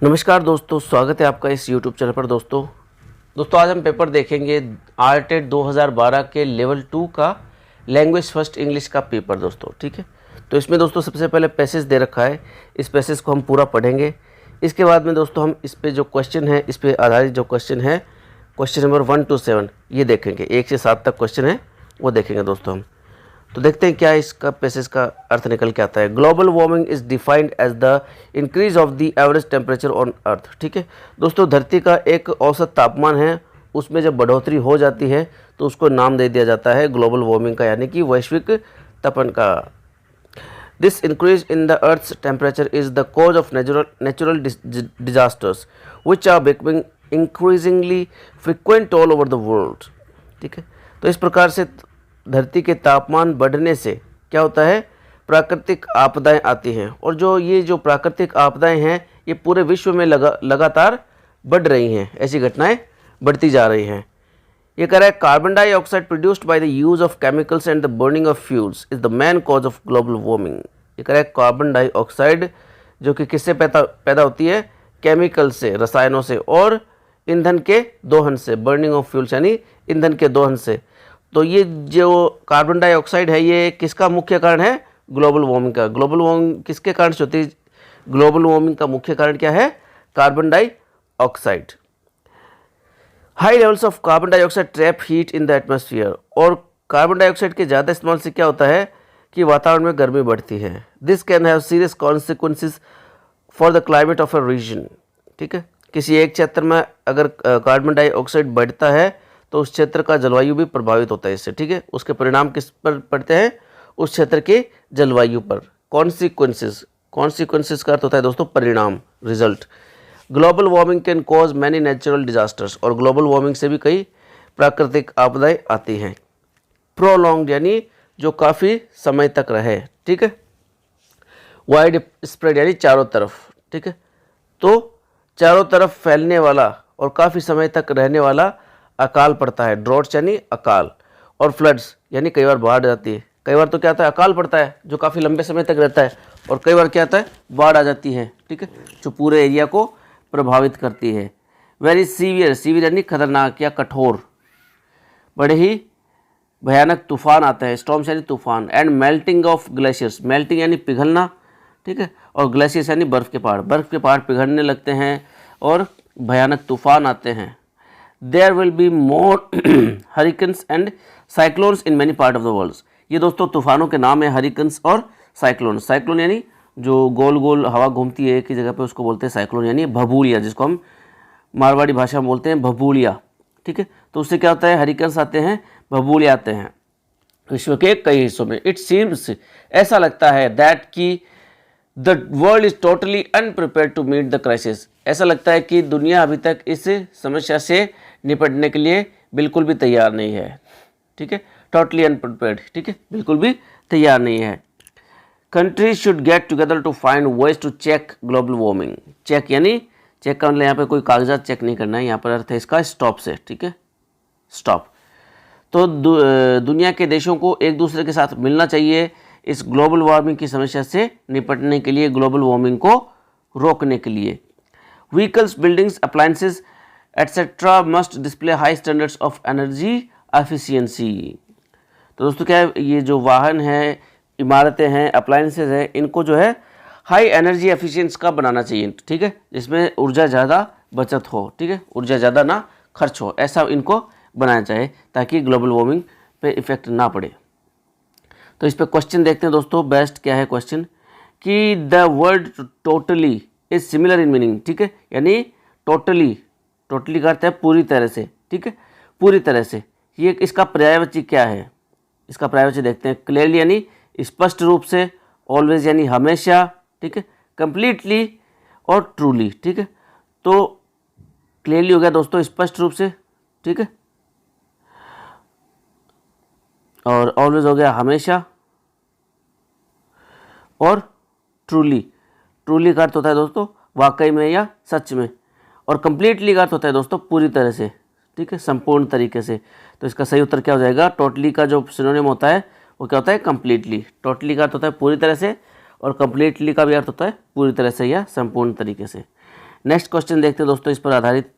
नमस्कार दोस्तों, स्वागत है आपका इस YouTube चैनल पर। दोस्तों आज हम पेपर देखेंगे आरटेट 2012 के लेवल 2 का लैंग्वेज फर्स्ट इंग्लिश का पेपर दोस्तों। ठीक है, तो इसमें दोस्तों सबसे पहले पैसेज दे रखा है, इस पैसेज को हम पूरा पढ़ेंगे। इसके बाद में दोस्तों हम इस पे जो क्वेश्चन है, इस पे आधारित जो क्वेश्चन है, क्वेश्चन नंबर 1 to 7 ये देखेंगे। 1 से 7 तक क्वेश्चन है वो देखेंगे दोस्तों हम। तो देखते हैं क्या इसका पैसेज का अर्थ निकल के आता है। Global warming is defined as the increase of the average temperature on earth. ठीक है दोस्तों, धरती का एक औसत तापमान है, उसमें जब बढ़ोतरी हो जाती है तो उसको नाम दे दिया जाता है ग्लोबल वार्मिंग का, यानी कि वैश्विक तपन का। This increase in the earth's temperature is the cause of natural disasters which are becoming increasingly frequent all over the world. ठीक है, तो इस प्रकार से धरती के तापमान बढ़ने से क्या होता है, प्राकृतिक आपदाएं आती हैं, और जो प्राकृतिक आपदाएं हैं ये पूरे विश्व में लगातार बढ़ रही हैं, ऐसी घटनाएं बढ़ती जा रही हैं। ये कह रहा है carbon dioxide produced by the use of chemicals and the burning of fuels is the main cause of global warming. ये कह रहा है कार्बन डाइऑक्साइड जो कि किससे पैदा होती है, केमिकल से, रसायनों से, और ईंधन के दोहन से, बर्निंग ऑफ फ्यूल्स यानी ईंधन के दोहन से। तो ये जो कार्बन डाइऑक्साइड है ये किसका मुख्य कारण है, ग्लोबल वार्मिंग का। ग्लोबल वार्मिंग किसके कारण से होती है, ग्लोबल वार्मिंग का मुख्य कारण क्या है, carbon dioxide. High levels of carbon dioxide trap heat in the atmosphere. और कार्बन डाइऑक्साइड के ज़्यादा इस्तेमाल से क्या होता है कि वातावरण में गर्मी बढ़ती है। This can have serious consequences for the climate of a region. ठीक है, किसी एक क्षेत्र में अगर कार्बन डाइऑक्साइड बढ़ता है तो उस क्षेत्र का जलवायु भी प्रभावित होता है इससे। ठीक है, उसके परिणाम किस पर पड़ते हैं, उस क्षेत्र के जलवायु पर। कॉन्सिक्वेंसेस का अर्थ होता है दोस्तों परिणाम, result. Global warming can cause many natural disasters. और ग्लोबल वार्मिंग से भी कई प्राकृतिक आपदाएं आती हैं। प्रोलॉन्ग्ड यानी जो काफ़ी समय तक रहे। ठीक है, वाइड स्प्रेड यानी चारों तरफ। ठीक है, तो चारों तरफ फैलने वाला और काफ़ी समय तक रहने वाला अकाल पड़ता है, ड्रॉट्स यानी अकाल। और फ्लड्स यानी कई बार बाढ़ आती है। कई बार तो क्या आता है, अकाल पड़ता है जो काफ़ी लंबे समय तक रहता है, और कई बार क्या आता है, बाढ़ आ जाती है। ठीक है, जो पूरे एरिया को प्रभावित करती है। वेरी सीवियर, सीवियर यानी खतरनाक या कठोर। बड़े ही भयानक तूफान आते हैं, स्टॉर्म्स यानी तूफान। And melting of glaciers, melting यानी पिघलना। ठीक है, और ग्लेशियर्स यानी बर्फ़ के पहाड़ पिघलने लगते हैं और भयानक तूफान आते हैं। There will be more hurricanes and cyclones in many part of the world। ये दोस्तों तूफानों के नाम है, हरिकन्स और साइक्लोन। साइक्लोन यानी जो गोल गोल हवा घूमती है एक ही जगह पे, उसको बोलते हैं साइक्लोन, यानी भभूलिया, जिसको हम मारवाड़ी भाषा में बोलते हैं भभूलिया। ठीक है, तो उससे क्या होता है, हरिकन्स आते हैं, भभूलिया आते हैं विश्व के कई हिस्सों में। इट सीम्स, ऐसा लगता है, दैट कि the world is totally unprepared to meet the crisis. ऐसा लगता है कि दुनिया अभी तक इस समस्या से निपटने के लिए बिल्कुल भी तैयार नहीं है। ठीक है, टोटली अनप्रिपेयर्ड। ठीक है, बिल्कुल भी तैयार नहीं है। Countries should get together to find ways to check global warming. Check यानी, चेक का मतलब यहाँ पे कोई कागजात चेक नहीं करना है, यहाँ पर अर्थ है इसका स्टॉप से। ठीक है, स्टॉप। तो दुनिया के देशों को एक दूसरे के साथ मिलना चाहिए इस ग्लोबल वार्मिंग की समस्या से निपटने के लिए, ग्लोबल वार्मिंग को रोकने के लिए। Vehicles, buildings, appliances etcetera must display high standards of energy efficiency. तो दोस्तों क्या है, ये जो वाहन है, इमारतें हैं, अप्लायंसेज हैं, इनको जो है हाई एनर्जी एफिशिएंसी का बनाना चाहिए। ठीक है, जिसमें ऊर्जा ज़्यादा बचत हो। ठीक है, ऊर्जा ज़्यादा ना खर्च हो, ऐसा इनको बनाना चाहिए ताकि ग्लोबल वार्मिंग पे इफेक्ट ना पड़े। तो इस पर क्वेश्चन देखते हैं दोस्तों। बेस्ट क्या है क्वेश्चन, कि the word totally is similar in meaning. ठीक है, यानी टोटली का अर्थ है पूरी तरह से। ठीक है, पूरी तरह से। ये इसका पर्यायवाची क्या है, इसका पर्यायवाची देखते हैं। क्लियरली यानी स्पष्ट रूप से, ऑलवेज यानी हमेशा। ठीक है, कंप्लीटली और ट्रूली। ठीक है, तो क्लियरली हो गया दोस्तों स्पष्ट रूप से। ठीक है, और ऑलवेज हो गया हमेशा, और ट्रूली का अर्थ होता है दोस्तों वाकई में या सच में, और कंप्लीटली का अर्थ होता है दोस्तों पूरी तरह से। ठीक है, संपूर्ण तरीके से। तो इसका सही उत्तर क्या हो जाएगा, टोटली का जो सिनोनिम होता है वो क्या होता है, कंप्लीटली। टोटली का अर्थ होता है पूरी तरह से, और कंप्लीटली का भी अर्थ होता है पूरी तरह से या संपूर्ण तरीके से। नेक्स्ट क्वेश्चन देखते हैं दोस्तों, इस पर आधारित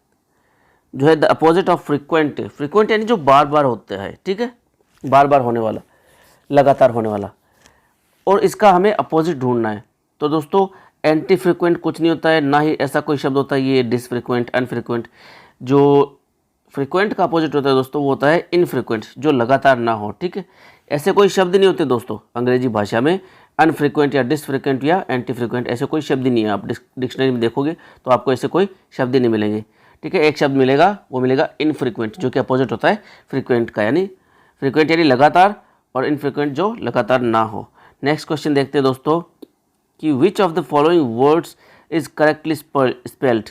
जो है the opposite of frequent. Frequent यानी जो बार बार होता है, ठीक है, बार बार होने वाला, लगातार होने वाला, और इसका हमें अपोजिट ढूंढना है। तो दोस्तों एंटी फ्रीक्वेंट कुछ नहीं होता है, ना ही ऐसा कोई शब्द होता है ये डिसफ्रीक्वेंट, अनफ्रीक्वेंट। जो फ्रीक्वेंट का अपोजिट होता है दोस्तों वो होता है इनफ्रीक्वेंट, जो लगातार ना हो, ठीक है। ऐसे कोई शब्द नहीं होते दोस्तों अंग्रेजी भाषा में, अनफ्रीक्वेंट या डिसफ्रीक्वेंट या एंटी फ्रीक्वेंट, ऐसे कोई शब्द ही नहीं है। आप डिक्शनरी में देखोगे तो आपको ऐसे कोई शब्द ही नहीं मिलेंगे, ठीक है। एक शब्द मिलेगा, वो मिलेगा इनफ्रीक्वेंट, जो कि अपोजिट होता है फ्रीक्वेंट का, यानी फ्रीक्वेंट यानी लगातार, और इनफ्रीक्वेंट जो लगातार ना हो। नेक्स्ट क्वेश्चन देखते हैं दोस्तों कि which of the following words is correctly spelled,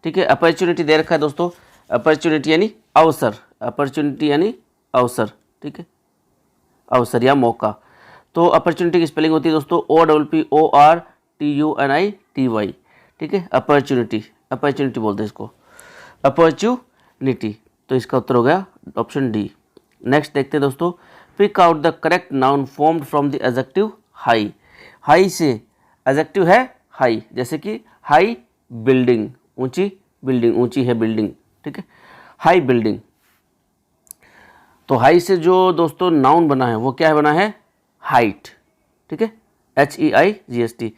ठीक है। अपॉर्चुनिटी दे रखा है दोस्तों, अपॉर्चुनिटी यानी अवसर, अपॉर्चुनिटी यानी अवसर, ठीक है, अवसर या मौका। तो अपॉर्चुनिटी की स्पेलिंग होती है दोस्तों OPPORTUNITY, ठीक है। अपॉर्चुनिटी, अपॉर्चुनिटी बोलते हैं इसको, अपॉर्चुनिटी। तो इसका उत्तर हो गया ऑप्शन डी। नेक्स्ट देखते हैं दोस्तों, pick out the correct noun formed from the adjective high. High से एडजेक्टिव है हाई, जैसे कि हाई बिल्डिंग, ऊंची बिल्डिंग, ऊंची है बिल्डिंग, ठीक है, हाई बिल्डिंग। तो हाई से जो दोस्तों नाउन बना है वो क्या है, बना है हाइट, ठीक है, HEIGHT।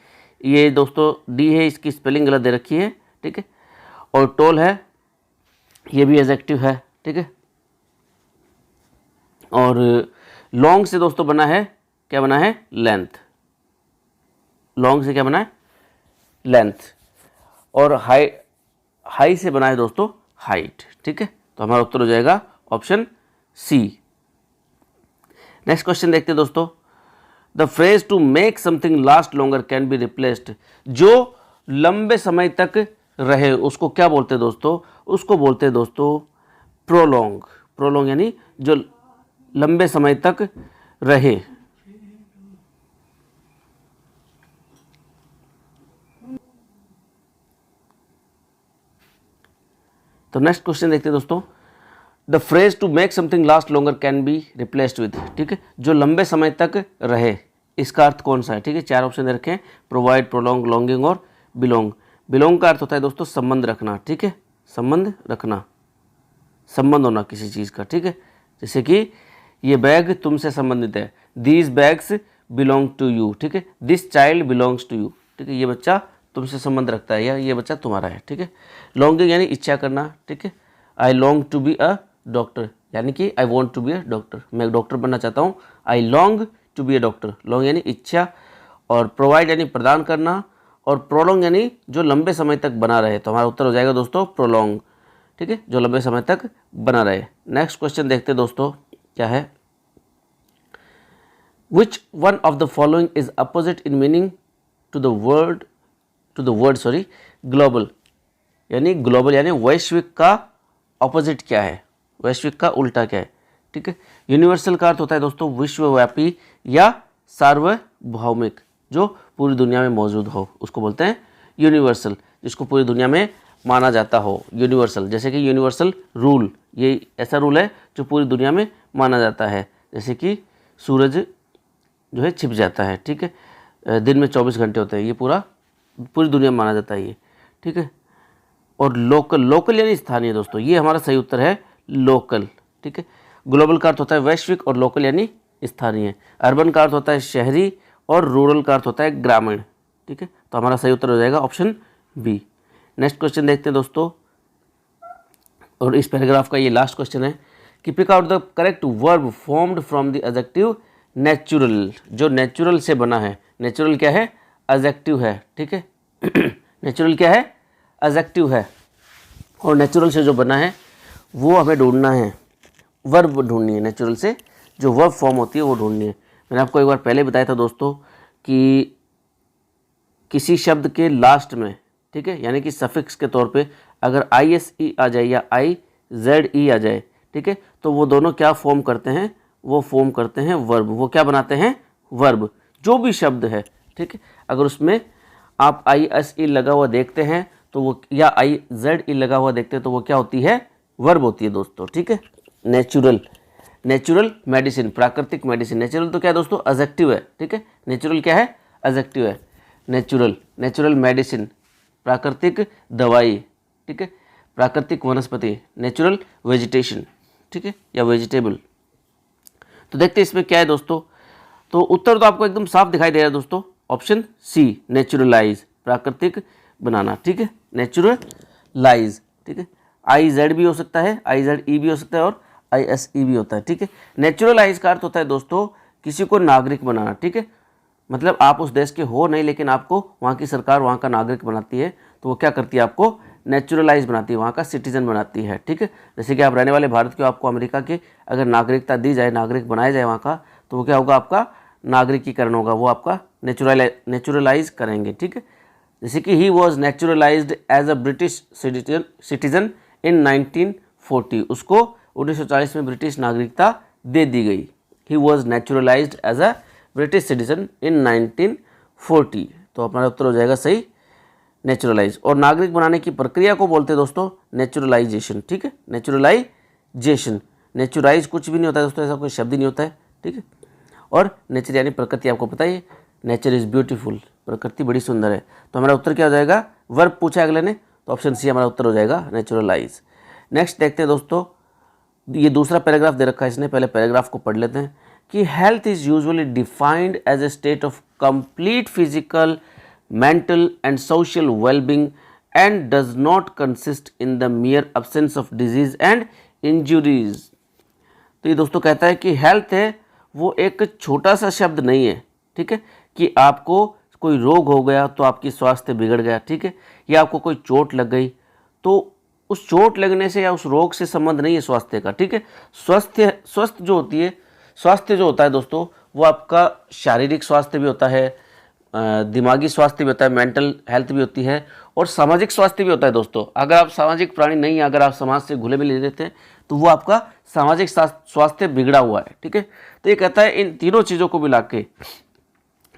ये दोस्तों डी है, इसकी स्पेलिंग गलत दे रखी है, ठीक है। और टॉल है, ये भी एडजेक्टिव है, ठीक है। और लॉन्ग से दोस्तों बना है, क्या बना है, लेंथ। लॉन्ग से क्या बना है, लेंथ। और हाई से बना है दोस्तों हाइट, ठीक है। तो हमारा उत्तर हो जाएगा ऑप्शन सी। नेक्स्ट क्वेश्चन देखते हैं दोस्तों, the phrase to make something last longer can be replaced. जो लंबे समय तक रहे उसको क्या बोलते हैं दोस्तों, उसको बोलते हैं दोस्तों प्रोलॉन्ग। प्रोलॉन्ग यानी जो लंबे समय तक रहे। तो नेक्स्ट क्वेश्चन देखते हैं दोस्तों, the phrase to make something last longer can be replaced with, ठीक है, जो लंबे समय तक रहे, इसका अर्थ कौन सा है, ठीक है। चार ऑप्शन दे रखे हैं, प्रोवाइड, प्रोलॉन्ग, लॉन्गिंग और बिलोंग। बिलोंग का अर्थ होता है दोस्तों संबंध रखना, ठीक है, संबंध रखना, संबंध होना किसी चीज़ का, ठीक है। जैसे कि ये बैग तुमसे संबंधित है, these bags belong to you, ठीक है, this child belongs to you, ठीक है, ये बच्चा तुमसे संबंध रखता है या ये बच्चा तुम्हारा है, ठीक है। लॉन्गिंग यानी इच्छा करना, ठीक है, I long to be a doctor, यानी कि I want to be a doctor, मैं डॉक्टर बनना चाहता हूँ, I long to be a doctor. Long यानी इच्छा, और प्रोवाइड यानी प्रदान करना, और प्रोलॉन्ग यानी जो लंबे समय तक बना रहे। तो हमारा उत्तर हो जाएगा दोस्तों प्रोलॉन्ग, ठीक है, जो लंबे समय तक बना रहे। नेक्स्ट क्वेश्चन देखते हैं दोस्तों, क्या है, which one of the following is opposite in meaning to the word global. यानी ग्लोबल यानी वैश्विक का ऑपोजिट क्या है, वैश्विक का उल्टा क्या है, ठीक है। यूनिवर्सल का अर्थ होता है दोस्तों विश्वव्यापी या सार्वभौमिक, जो पूरी दुनिया में मौजूद हो उसको बोलते हैं यूनिवर्सल, जिसको पूरी दुनिया में माना जाता हो, यूनिवर्सल। जैसे कि यूनिवर्सल रूल, ये ऐसा रूल है जो पूरी दुनिया में माना जाता है। जैसे कि सूरज जो है छिप जाता है, ठीक है, दिन में 24 घंटे होते हैं, ये पूरी दुनिया में माना जाता है ये, ठीक है। और लोकल, लोकल यानी स्थानीय दोस्तों, ये हमारा सही उत्तर है लोकल, ठीक है। ग्लोबल का अर्थ होता है वैश्विक और लोकल यानी स्थानीय। अर्बन का अर्थ होता है शहरी और रूरल का अर्थ होता है ग्रामीण, ठीक है। तो हमारा सही उत्तर हो जाएगा ऑप्शन बी। नेक्स्ट क्वेश्चन देखते हैं दोस्तों, और इस पैराग्राफ का ये लास्ट क्वेश्चन है कि pick out the correct verb formed from the adjective natural. जो नेचुरल से बना है, नेचुरल क्या है, एडजेक्टिव है, ठीक है। नेचुरल क्या है, एडजेक्टिव है, और नेचुरल से जो बना है वो हमें ढूंढना है, वर्ब ढूंढनी है। नेचुरल से जो वर्ब फॉर्म होती है वो ढूंढनी है। मैंने आपको एक बार पहले बताया था दोस्तों कि किसी शब्द के लास्ट में, ठीक है, यानी कि सफिक्स के तौर पे अगर ISE आ जाए या IZE आ जाए, ठीक है, तो वो दोनों क्या फॉर्म करते हैं, वो फॉर्म करते हैं वर्ब। वो क्या बनाते हैं, वर्ब। जो भी शब्द है, ठीक है, अगर उसमें आप ISE लगा हुआ देखते हैं तो वो, या IZE लगा हुआ देखते हैं तो वो क्या होती है, वर्ब होती है दोस्तों, ठीक है। नेचुरल, नेचुरल मेडिसिन, प्राकृतिक मेडिसिन। नेचुरल तो क्या है दोस्तों, एडजेक्टिव है, ठीक है। नेचुरल क्या है, एडजेक्टिव है। नेचुरल, नेचुरल मेडिसिन, प्राकृतिक दवाई, ठीक है, प्राकृतिक वनस्पति, नेचुरल वेजिटेशन, ठीक है, या वेजिटेबल। तो देखते हैं इसमें क्या है दोस्तों। तो उत्तर तो आपको एकदम साफ दिखाई दे रहा है दोस्तों, ऑप्शन सी नेचुरलाइज, प्राकृतिक बनाना, ठीक है, नेचुरलाइज, ठीक है, IZ भी हो सकता है, IZE भी हो सकता है और ISE भी होता है, ठीक है। नेचुरलाइज का अर्थ होता है दोस्तों किसी को नागरिक बनाना, ठीक है, मतलब आप उस देश के हो नहीं लेकिन आपको वहाँ की सरकार वहाँ का नागरिक बनाती है, तो वो क्या करती है, आपको नेचुरलाइज बनाती है, वहाँ का सिटीजन बनाती है, ठीक है। जैसे कि आप रहने वाले भारत के, आपको अमेरिका के अगर नागरिकता दी जाए, नागरिक बनाया जाए वहाँ का, तो वो क्या होगा, आपका नागरिकीकरण होगा, वो आपका नेचुरलाइज करेंगे, ठीक है। जैसे कि he was naturalized as a British citizen in 1940, उसको 1940 में ब्रिटिश नागरिकता दे दी गई। He was naturalized as a British citizen in 1940, तो हमारा उत्तर हो जाएगा सही नेचुरलाइज। और नागरिक बनाने की प्रक्रिया को बोलते हैं दोस्तों नेचुरलाइजेशन, ठीक है, नेचुरलाइजेशन। नेचुराइज कुछ भी नहीं होता है दोस्तों, ऐसा कोई शब्द ही नहीं होता है, ठीक है। और नेचर यानी प्रकृति, आपको पता ही, नेचर इज़ ब्यूटीफुल, प्रकृति बड़ी सुंदर है। तो हमारा उत्तर क्या हो जाएगा, वर्ब पूछा अगले ने, तो ऑप्शन सी हमारा उत्तर हो जाएगा नेचुरलाइज। नेक्स्ट देखते हैं दोस्तों, ये दूसरा पैराग्राफ दे रखा है इसने, पहले पैराग्राफ को पढ़ लेते हैं कि health is usually defined as a state of complete physical, mental and social wellbeing and does not consist in the mere absence of disease and injuries. तो ये दोस्तों कहता है कि हेल्थ है वो एक छोटा सा शब्द नहीं है, ठीक है, कि आपको कोई रोग हो गया तो आपकी स्वास्थ्य बिगड़ गया, ठीक है, या आपको कोई चोट लग गई तो उस चोट लगने से या उस रोग से संबंध नहीं है स्वास्थ्य का, ठीक है। स्वास्थ्य जो होता है दोस्तों, वो आपका शारीरिक स्वास्थ्य भी होता है, दिमागी स्वास्थ्य भी होता है, मेंटल हेल्थ भी होती है और सामाजिक स्वास्थ्य भी होता है दोस्तों। अगर आप सामाजिक प्राणी नहीं हैं, अगर आप समाज से घुले मिले रहते हैं तो वो आपका सामाजिक स्वास्थ्य बिगड़ा हुआ है, ठीक है। तो ये कहता है इन तीनों चीज़ों को मिला के,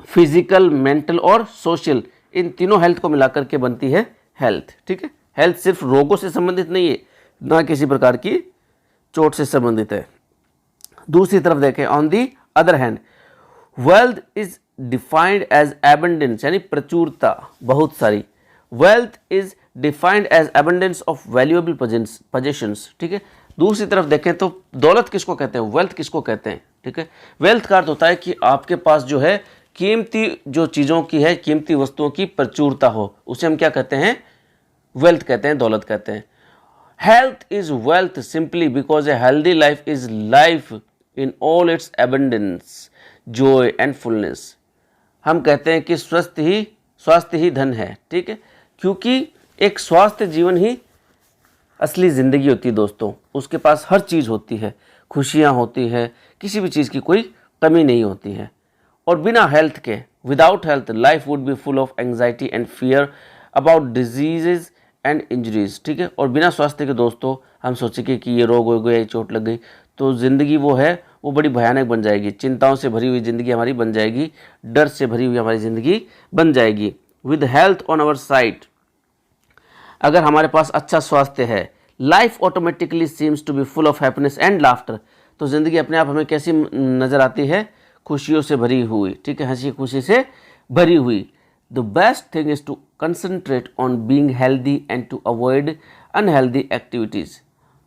फिजिकल, मेंटल और सोशल, इन तीनों हेल्थ को मिलाकर के बनती है हेल्थ, ठीक है। हेल्थ सिर्फ रोगों से संबंधित नहीं है, ना किसी प्रकार की चोट से संबंधित है। दूसरी तरफ देखें, on the other hand, wealth is defined as abundance, यानी प्रचुरता, बहुत सारी। Wealth is defined as abundance of valuable possessions, ठीक है। दूसरी तरफ देखें तो दौलत किसको कहते हैं, वेल्थ किसको कहते हैं, ठीक है। वेल्थ का अर्थ होता है कि आपके पास जो है कीमती जो चीज़ों की है, कीमती वस्तुओं की प्रचुरता हो, उसे हम क्या कहते हैं, वेल्थ कहते हैं, दौलत कहते हैं। Health is wealth simply because a healthy life is life in all it's abundance, Joy and fullness. हम कहते हैं कि स्वास्थ्य ही धन है, ठीक है, क्योंकि एक स्वास्थ्य जीवन ही असली ज़िंदगी होती है दोस्तों। उसके पास हर चीज़ होती है, खुशियाँ होती है, किसी भी चीज़ की कोई कमी नहीं होती है। और बिना हेल्थ के, without health, life would be full of anxiety and fear about diseases and injuries, ठीक है। और बिना स्वास्थ्य के दोस्तों हम सोचेंगे कि ये रोग हो गया, ये चोट लग गई, तो ज़िंदगी वो है वो बड़ी भयानक बन जाएगी, चिंताओं से भरी हुई ज़िंदगी हमारी बन जाएगी, डर से भरी हुई हमारी ज़िंदगी बन जाएगी। With health on our side, अगर हमारे पास अच्छा स्वास्थ्य है, life automatically seems to be full of happiness and laughter, तो ज़िंदगी अपने आप हमें कैसी नज़र आती है, खुशियों से भरी हुई, ठीक है, हंसी खुशी से भरी हुई। The best thing is to concentrate on being healthy and to avoid unhealthy activities.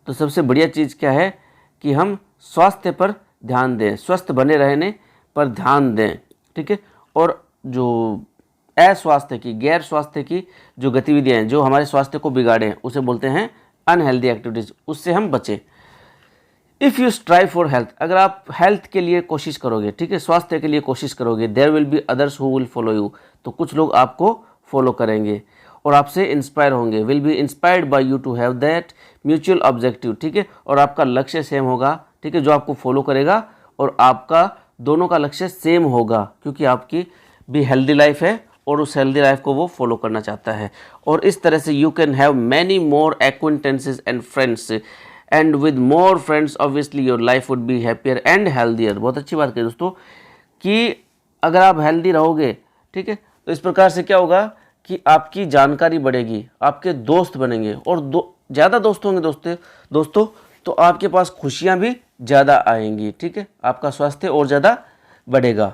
तो सबसे बढ़िया चीज़ क्या है कि हम स्वास्थ्य पर ध्यान दें, स्वस्थ बने रहने पर ध्यान दें, ठीक है। और जो अस्वास्थ्य की, गैर स्वास्थ्य की जो गतिविधियाँ हैं जो हमारे स्वास्थ्य को बिगाड़ें, उसे बोलते हैं अनहेल्दी एक्टिविटीज़, उससे हम बचें। If you strive for health, अगर आप हेल्थ के लिए कोशिश करोगे, ठीक है, स्वास्थ्य के लिए कोशिश करोगे, there will be others who will follow you, तो कुछ लोग आपको फॉलो करेंगे और आपसे इंस्पायर होंगे। Will be inspired by you to have that mutual objective, ठीक है, और आपका लक्ष्य सेम होगा, ठीक है, जो आपको फॉलो करेगा और आपका दोनों का लक्ष्य सेम होगा, क्योंकि आपकी भी हेल्दी लाइफ है और उस हेल्दी लाइफ को वो फॉलो करना चाहता है। और इस तरह से you can have many more acquaintances and friends, and with more friends obviously your life would be happier and healthier. बहुत अच्छी बात कही दोस्तों कि अगर आप हेल्दी रहोगे, ठीक है, तो इस प्रकार से क्या होगा कि आपकी जानकारी बढ़ेगी, आपके दोस्त बनेंगे और ज़्यादा दोस्त होंगे दोस्तों तो आपके पास खुशियाँ भी ज़्यादा आएंगी, ठीक है, आपका स्वास्थ्य और ज़्यादा बढ़ेगा।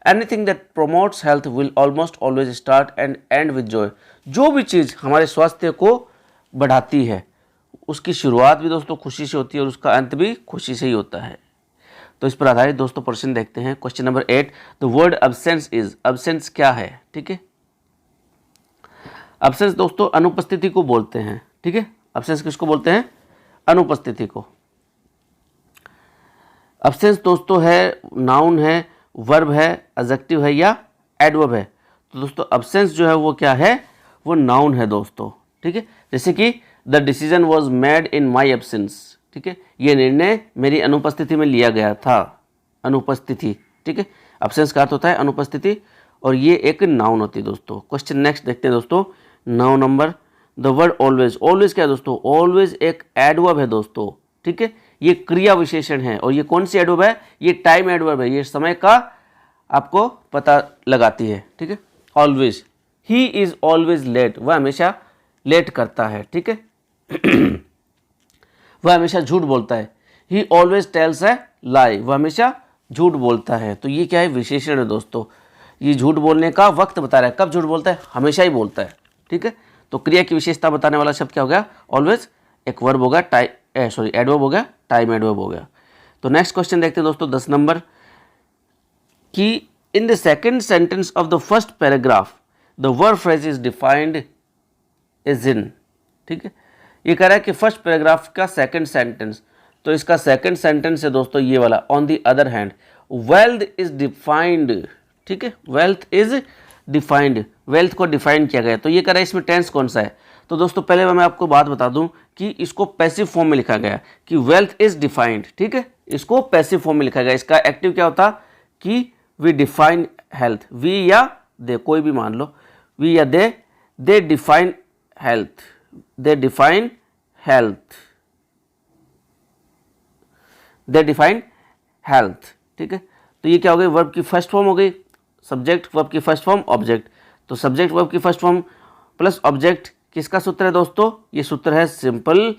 Anything that promotes health will almost always start and and with Joy. जो भी चीज़ हमारे स्वास्थ्य को बढ़ाती है उसकी शुरुआत भी दोस्तों खुशी से होती है और उसका अंत भी खुशी से ही होता है। तो इस पर आधारित दोस्तों प्रश्न देखते हैं। Question number 8, the word absence is, absence क्या है? ठीक है, अब्सेंस दोस्तों अनुपस्थिति को बोलते हैं। ठीक है, अब्सेंस किसको बोलते हैं? अनुपस्थिति को। अब्सेंस दोस्तों है नाउन है, वर्ब है, एडजेक्टिव है या एडवर्ब है? तो दोस्तों अब्सेंस जो है वो क्या है? वो नाउन है दोस्तों। ठीक है, जैसे कि the decision was made in my absence. ठीक है, ये निर्णय मेरी अनुपस्थिति में लिया गया था। अनुपस्थिति, ठीक है, अब्सेंस का अर्थ होता है अनुपस्थिति और ये एक नाउन होती है दोस्तों। क्वेश्चन नेक्स्ट देखते हैं दोस्तों, noun number, the word always. Always क्या है दोस्तों? ऑलवेज एक एडवर्ब है दोस्तों। ठीक है, ये क्रिया विशेषण है और ये कौन सी एडवर्ब है? ये टाइम एडवर्ब है, ये समय का आपको पता लगाती है। ठीक है, always, he is always late, वह हमेशा लेट करता है। ठीक है वह हमेशा झूठ बोलता है। ही ऑलवेज टेल्स ए लाई, वह हमेशा झूठ बोलता है। तो ये क्या है? विशेषण है दोस्तों। ये झूठ बोलने का वक्त बता रहा है, कब झूठ बोलता है? हमेशा ही बोलता है। ठीक है, तो क्रिया की विशेषता बताने वाला शब्द क्या हो गया? ऑलवेज। एक वर्ब हो गया, एडवर्ब हो गया, टाइम एडवर्ब हो गया। तो नेक्स्ट क्वेश्चन देखते हैं दोस्तों 10 नंबर कि in the second sentence of the first paragraph the verb phrase is defined is in. ठीक है, ये कह रहा है कि फर्स्ट पैराग्राफ का सेकंड सेंटेंस, तो इसका सेकंड सेंटेंस है दोस्तों ये वाला, on the other hand wealth is defined. ठीक है, वेल्थ इज डिफाइंड, वेल्थ को डिफाइन किया गया। तो ये कह रहा है इसमें टेंस कौन सा है? तो दोस्तों पहले मैं आपको बात बता दूं कि इसको पैसिव फॉर्म में लिखा गया कि वेल्थ इज डिफाइंड। ठीक है, इसको पैसिव फॉर्म में लिखा गया। इसका एक्टिव क्या होता कि वी डिफाइन हेल्थ, वी या दे, कोई भी मान लो, वी या दे define health, they define health, they define health। ठीक है, तो ये क्या हो गई? वर्ब की फर्स्ट फॉर्म हो गई, सब्जेक्ट, वर्ब की फर्स्ट फॉर्म, ऑब्जेक्ट। तो सब्जेक्ट वर्ब की फर्स्ट फॉर्म प्लस ऑब्जेक्ट, किसका सूत्र है दोस्तों? ये सूत्र है सिंपल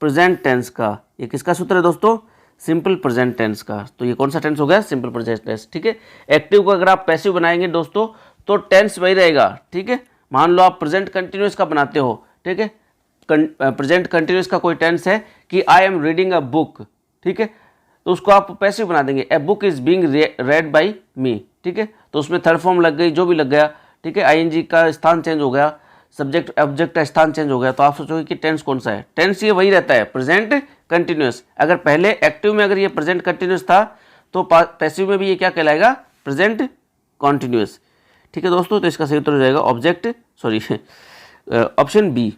प्रेजेंट टेंस का। ये किसका सूत्र है दोस्तों? सिंपल प्रेजेंट टेंस का। तो ये कौन सा टेंस हो गया? Simple present tense. ठीक है, एक्टिव को अगर आप पैसिव बनाएंगे दोस्तों तो टेंस वही रहेगा। ठीक है, मान लो आप प्रेजेंट कंटिन्यूअस का बनाते हो। ठीक है, प्रेजेंट कंटिन्यूअस का कोई टेंस है कि I am reading a book. ठीक है, तो उसको आप पैसिव बना देंगे, a book is being read by me. ठीक है, तो उसमें थर्ड फॉर्म लग गई, जो भी लग गया। ठीक है, आईएनजी का स्थान चेंज हो गया, सब्जेक्ट ऑब्जेक्ट का स्थान चेंज हो गया। तो आप सोचोगे कि टेंस कौन सा है? टेंस ये वही रहता है, प्रेजेंट कंटिन्यूअस। अगर पहले एक्टिव में अगर ये प्रेजेंट कंटिन्यूअस था तो पैसिव में भी ये क्या कहलाएगा? Present continuous. ठीक है दोस्तों, तो इसका सही उत्तर हो जाएगा option B,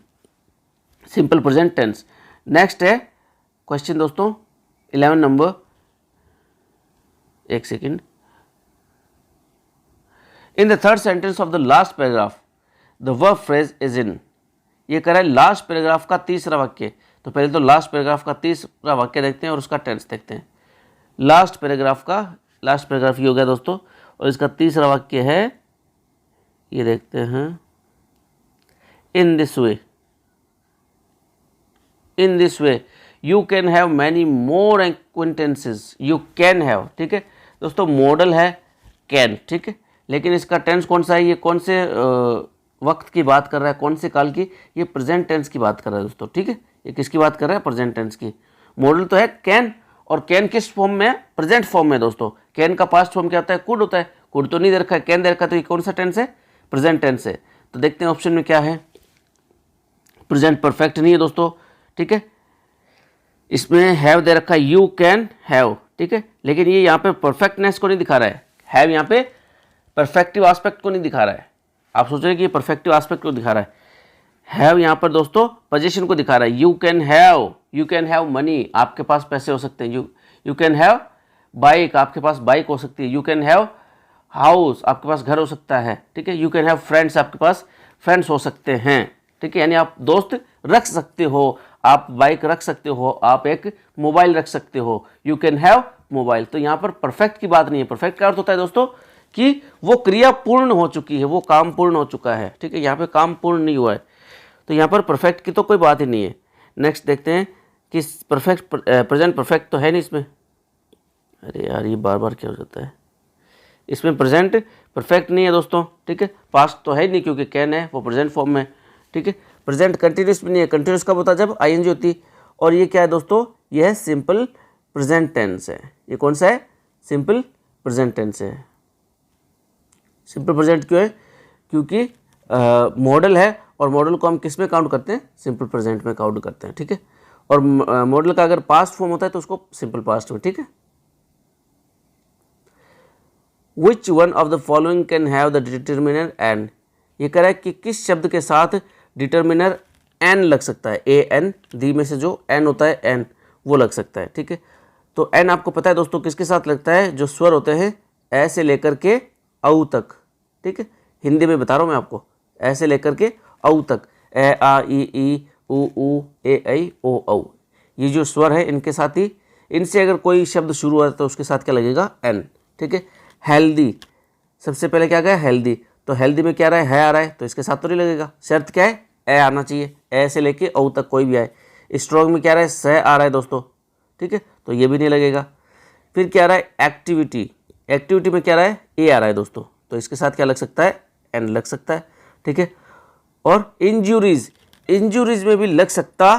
simple present tense. Next है क्वेश्चन दोस्तों 11 नंबर, एक second. In the third sentence of the last paragraph the verb phrase is in. ये कह रहा है लास्ट पैराग्राफ का तीसरा वाक्य। तो पहले तो लास्ट पैराग्राफ का तीसरा वाक्य देखते हैं और उसका टेंस देखते हैं। लास्ट पैराग्राफ ये हो गया दोस्तों, और इसका तीसरा वाक्य है, ये देखते हैं, in this way you can have many more acquaintances, you can have. ठीक है दोस्तों, मॉडल है कैन। ठीक है, लेकिन इसका टेंस कौन सा है? ये कौन से वक्त की बात कर रहा है, कौन से काल की? ये प्रेजेंट टेंस की बात कर रहा है दोस्तों। ठीक है, ये किसकी बात कर रहा है? प्रेजेंट टेंस की। मॉडल तो है कैन, और कैन किस फॉर्म में है? प्रेजेंट फॉर्म में दोस्तों। कैन का पास्ट फॉर्म क्या होता है? कुड होता है। कुड तो नहीं दे रखा है, कैन दे रखा है, तो ये कौन सा टेंस है? प्रेजेंट टेंस है। तो देखते हैं ऑप्शन में क्या है। प्रेजेंट परफेक्ट नहीं है दोस्तों। ठीक है, इसमें हैव दे रखा है, यू कैन हैव। ठीक है, लेकिन ये यहाँ पे परफेक्टनेस को नहीं दिखा रहा है। हैव यहाँ पे परफेक्टिव एस्पेक्ट को नहीं दिखा रहा है। आप सोच रहे हैं कि ये परफेक्टिव एस्पेक्ट को दिखा रहा है। हैव यहाँ पर दोस्तों पोजीशन को दिखा रहा है। यू कैन हैव मनी, आपके पास पैसे हो सकते हैं। यू कैन हैव बाइक, आपके पास बाइक हो सकती है। यू कैन हैव हाउस, आपके पास घर हो सकता है। ठीक है, यू कैन हैव फ्रेंड्स, आपके पास फ्रेंड्स हो सकते हैं। ठीक है, यानी आप दोस्त रख सकते हो, आप बाइक रख सकते हो, आप एक मोबाइल रख सकते हो। You can have mobile. तो यहाँ पर परफेक्ट की बात नहीं है। परफेक्ट का अर्थ होता है दोस्तों कि वो क्रिया पूर्ण हो चुकी है, वो काम पूर्ण हो चुका है। ठीक है, यहाँ पे काम पूर्ण नहीं हुआ है, तो यहाँ पर परफेक्ट की तो कोई बात ही नहीं है। नेक्स्ट देखते हैं कि प्रेजेंट परफेक्ट तो है नहीं इसमें। अरे यार, ये बार बार क्या हो जाता है, इसमें प्रेजेंट परफेक्ट नहीं है दोस्तों, ठीक है, पास्ट तो है ही नहीं क्योंकि कैन है वो प्रेजेंट फॉर्म में, ठीक है। प्रेजेंट कंटिन्यूस भी नहीं है, कंटिन्यूस कब होता है जब आईएनजी होती। और ये क्या है दोस्तों, ये है सिंपल प्रेजेंट टेंस है। ये कौन सा है, सिंपल प्रेजेंट टेंस है। सिंपल प्रेजेंट क्यों है, क्योंकि मॉडल है और मॉडल को हम किस में काउंट करते हैं, सिंपल प्रेजेंट में काउंट करते हैं, ठीक है। और मॉडल का अगर पास्ट फॉर्म होता है तो उसको सिंपल पास्ट में, ठीक है। Which one of the following can have the determiner n? ये कह रहा है कि किस शब्द के साथ डिटर्मिनर n लग सकता है, ए एन, दी में से जो n होता है n वो लग सकता है, ठीक है। तो n आपको पता है दोस्तों किसके साथ लगता है, जो स्वर होते हैं ए से लेकर के औ तक, ठीक है। हिंदी में बता रहा हूँ मैं आपको, ए से लेकर के औ तक, ए आ ई उ ए ऐ ओ औ, ये जो स्वर है इनके साथ ही, इनसे अगर कोई शब्द शुरू हुआ तो उसके साथ क्या लगेगा, n, ठीक है। हेल्दी, सबसे पहले क्या गया, हेल्दी, तो हेल्दी में क्या रहा है आ रहा है, तो इसके साथ तो नहीं लगेगा। शर्त क्या है, ए आना चाहिए, ए से लेके औ तक कोई भी आए। स्ट्रॉन्ग में क्या रहा है, स आ रहा है दोस्तों, ठीक है, तो ये भी नहीं लगेगा। फिर क्या रहा है, एक्टिविटी, एक्टिविटी में क्या रहा है, ए आ रहा है दोस्तों, तो इसके साथ क्या लग सकता है, एन लग सकता है, ठीक है। और इंजुरीज, इंजुरीज में भी लग सकता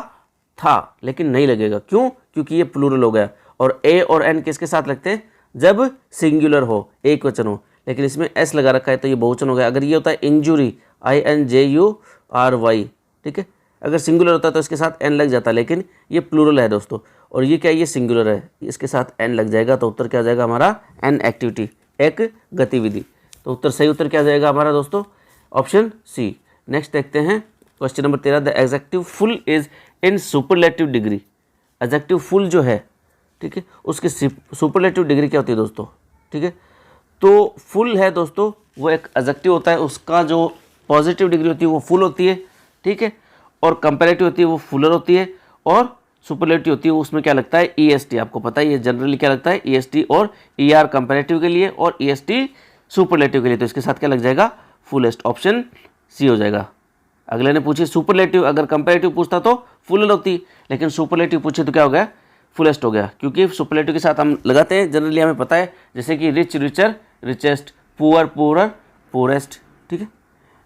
था लेकिन नहीं लगेगा, क्यों, क्योंकि ये प्लूरल हो गया। और ए और एन किसके साथ लगते हैं, जब सिंगुलर हो, एक वचन हो, लेकिन इसमें एस लगा रखा है तो ये बहुवचन हो गया। अगर ये होता है इंजुरी, INJURY, ठीक है, अगर सिंगुलर होता है तो इसके साथ एन लग जाता, लेकिन ये प्लूरल है दोस्तों, और ये क्या है, ये सिंगुलर है, इसके साथ एन लग जाएगा, तो उत्तर क्या आ जाएगा हमारा, एन एक्टिविटी, एक गतिविधि। तो उत्तर, सही उत्तर क्या आ जाएगा हमारा दोस्तों, ऑप्शन सी। नेक्स्ट देखते हैं question number 13, the adjective full is in superlative degree. Adjective full जो है, ठीक है, उसकी सुपरलेटिव डिग्री क्या होती है दोस्तों, ठीक है। तो फुल है दोस्तों, वो एक एडजेक्टिव होता है, उसका जो पॉजिटिव डिग्री होती है वो फुल होती है, ठीक है। और कंपैरेटिव होती है वो फुलर होती है, और सुपरलेटिव होती है उसमें क्या लगता है, EST, आपको पता है ये जनरली क्या लगता है, EST और ER कंपैरेटिव के लिए और EST सुपरलेटिव के लिए, तो इसके साथ क्या लग जाएगा, फुलेस्ट, ऑप्शन सी हो जाएगा। अगले ने पूछी सुपरलेटिव, अगर कंपैरेटिव पूछता तो फुलर होती, लेकिन सुपरलेटिव पूछे तो क्या हो गया, फुलेस्ट हो गया, क्योंकि सुपरलेटिव के साथ हम लगाते हैं जनरली, हमें पता है, जैसे कि rich richer, richest, poor poorer, poorest, ठीक है।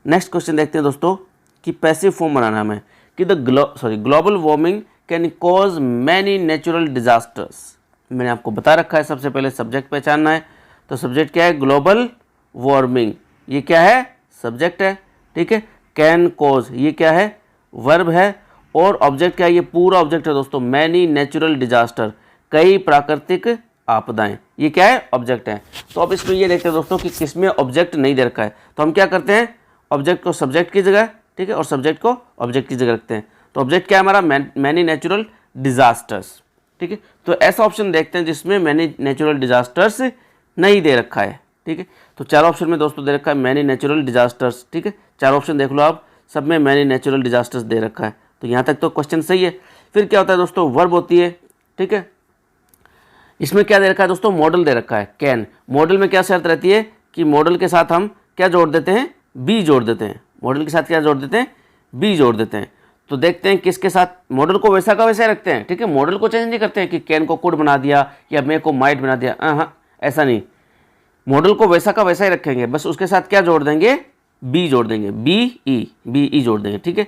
नेक्स्ट क्वेश्चन देखते हैं दोस्तों कि पैसिव फॉर्म बनाना हमें, कि global warming can cause many natural disasters. मैंने आपको बता रखा है, सबसे पहले सब्जेक्ट पहचानना है, तो सब्जेक्ट क्या है, ग्लोबल वार्मिंग, ये क्या है, सब्जेक्ट है, ठीक है। कैन कॉज, ये क्या है, वर्ब है, और ऑब्जेक्ट क्या है, ये पूरा ऑब्जेक्ट है दोस्तों, मैनी नेचुरल डिजास्टर, कई प्राकृतिक आपदाएं, ये क्या है, ऑब्जेक्ट है। तो अब इसमें ये देखते हैं दोस्तों कि किसमें ऑब्जेक्ट नहीं दे रखा है, तो हम क्या करते हैं, ऑब्जेक्ट को सब्जेक्ट की जगह, ठीक है, और सब्जेक्ट को ऑब्जेक्ट की जगह रखते हैं। तो ऑब्जेक्ट क्या है हमारा, मैनी नेचुरल डिजास्टर्स, ठीक है। तो ऐसा ऑप्शन देखते हैं जिसमें मैनी नेचुरल डिजास्टर्स नहीं दे रखा है, ठीक है। तो चार ऑप्शन में दोस्तों दे रखा है मैनी नेचुरल डिजास्टर्स, ठीक है, चार ऑप्शन देख लो आप, सब में मैनी नेचुरल डिजास्टर्स दे रखा है, तो यहाँ तक तो क्वेश्चन सही है। फिर क्या होता है दोस्तों, वर्ब होती है, ठीक है। इसमें क्या दे रखा है दोस्तों, मॉडल दे रखा है, कैन। मॉडल में क्या शर्त रहती है कि मॉडल के साथ हम क्या जोड़ देते हैं, बी जोड़ देते हैं, मॉडल के साथ क्या जोड़ देते हैं, बी जोड़ देते हैं। तो देखते हैं किसके साथ, मॉडल को वैसा का वैसा ही रखते हैं, ठीक है, मॉडल को चेंज नहीं करते हैं कि कैन को कुड बना दिया या मे को माइट बना दिया, हाँ, ऐसा नहीं, मॉडल को वैसा का वैसा ही रखेंगे, बस उसके साथ क्या जोड़ देंगे, बी जोड़ देंगे, बी जोड़ देंगे, ठीक है।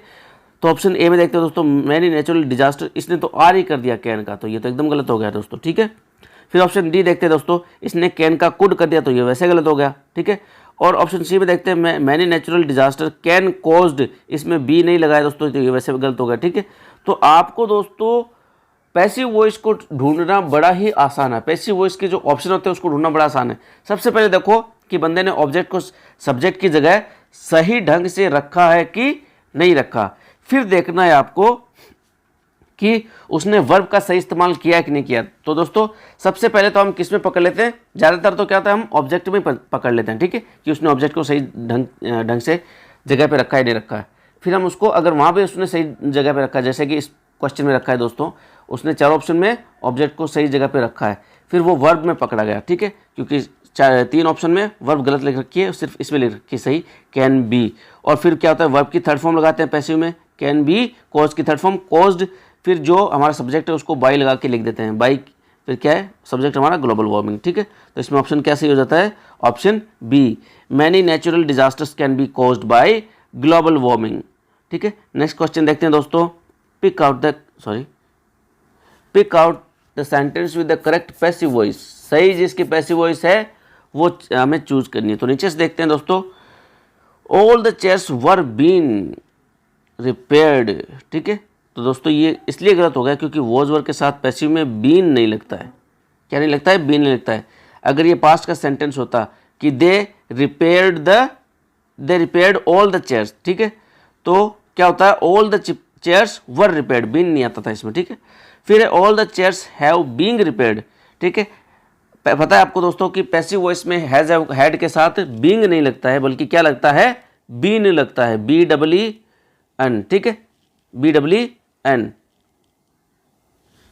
तो ऑप्शन ए में देखते हैं दोस्तों, मैनी नेचुरल डिजास्टर, इसने तो आर ही कर दिया कैन का, तो ये तो एकदम गलत हो गया दोस्तों, ठीक है। फिर ऑप्शन डी देखते हैं दोस्तों, इसने कैन का कुड कर दिया, तो ये वैसे गलत हो गया, ठीक है। और ऑप्शन सी में देखते हैं, many natural disaster can caused, इसमें बी नहीं लगाया दोस्तों, तो ये वैसे गलत हो गया, ठीक है। तो आपको दोस्तों पैसिव वॉइस को ढूंढना बड़ा ही आसान है, पैसिव वॉइस के जो ऑप्शन होते हैं उसको ढूंढना बड़ा आसान है। सबसे पहले देखो कि बंदे ने ऑब्जेक्ट को सब्जेक्ट की जगह सही ढंग से रखा है कि नहीं रखा, फिर देखना है आपको कि उसने वर्ब का सही इस्तेमाल किया है कि नहीं किया। तो दोस्तों सबसे पहले तो हम किस में पकड़ लेते हैं, ज़्यादातर तो क्या होता है हम ऑब्जेक्ट में पकड़ लेते हैं, ठीक है, कि उसने ऑब्जेक्ट को सही ढंग से जगह पे रखा है नहीं रखा है। फिर हम उसको अगर वहाँ पे उसने सही जगह पे रखा है, जैसे कि इस क्वेश्चन में रखा है दोस्तों, उसने चार ऑप्शन में ऑब्जेक्ट को सही जगह पे रखा है, फिर वो वर्ब में पकड़ा गया, ठीक है, क्योंकि तीन ऑप्शन में वर्ब गलत लिख रखी है, सिर्फ इसमें लिख रखी है सही, कैन बी। और फिर क्या होता है, वर्ब की थर्ड फॉर्म लगाते हैं पैसिव में, कैन बी, कॉज की थर्ड फॉर्म कॉज्ड, फिर जो हमारा सब्जेक्ट है उसको बाई लगा के लिख देते हैं, बाई फिर क्या है सब्जेक्ट हमारा ग्लोबल वार्मिंग, ठीक है। तो इसमें ऑप्शन क्या सही हो जाता है, option B, many natural disasters can be caused by global warming, ठीक है। नेक्स्ट क्वेश्चन देखते हैं दोस्तों, pick out the sentence with the correct passive voice, सही जिसकी पैसिव वॉइस है वो हमें चूज करनी है। तो नीचे से देखते हैं दोस्तों, all the chairs were been repaired, ठीक है। तो दोस्तों ये इसलिए गलत हो गया क्योंकि वॉज वर के साथ पैसिव में बीन नहीं लगता है, क्या नहीं लगता है, बीन नहीं लगता है। अगर ये पास्ट का सेंटेंस होता कि they repaired all the chairs, ठीक है, तो क्या होता है, all the chairs were repaired, been नहीं आता था इसमें, ठीक है। फिर all the chairs have being repaired, ठीक है। पता है आपको दोस्तों कि पैसिव वॉइस में हैड के साथ बीइंग नहीं लगता है, बल्कि क्या लगता है, बीन लगता है, BEEN, ठीक है, BEEN,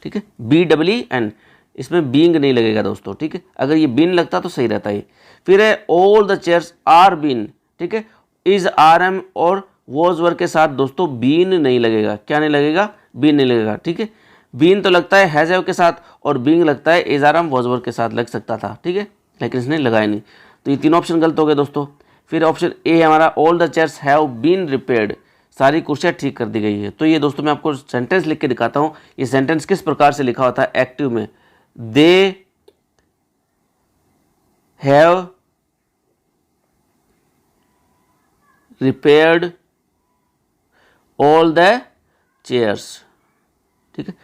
ठीक है, BEEN, इसमें बीइंग नहीं लगेगा दोस्तों, ठीक है। अगर ये बीन लगता तो सही रहता है। फिर है all the chairs are been, ठीक है, इज RM और वॉज वर के साथ दोस्तों बीन नहीं लगेगा, क्या नहीं लगेगा, बीन नहीं लगेगा, ठीक है। बीन तो लगता है हैज हैव के साथ और बीइंग लगता है इज RM वॉज वर के साथ लग सकता था, ठीक है, लेकिन इसने लगाया नहीं। तो ये तीनों ऑप्शन गलत हो गए दोस्तों। फिर ऑप्शन ए हमारा all the chairs have been repaired, सारी कुर्सियाँ ठीक कर दी गई है। तो ये दोस्तों मैं आपको सेंटेंस लिख के दिखाता हूँ, ये सेंटेंस किस प्रकार से लिखा होता है एक्टिव में, they have repaired all the chairs, ठीक है,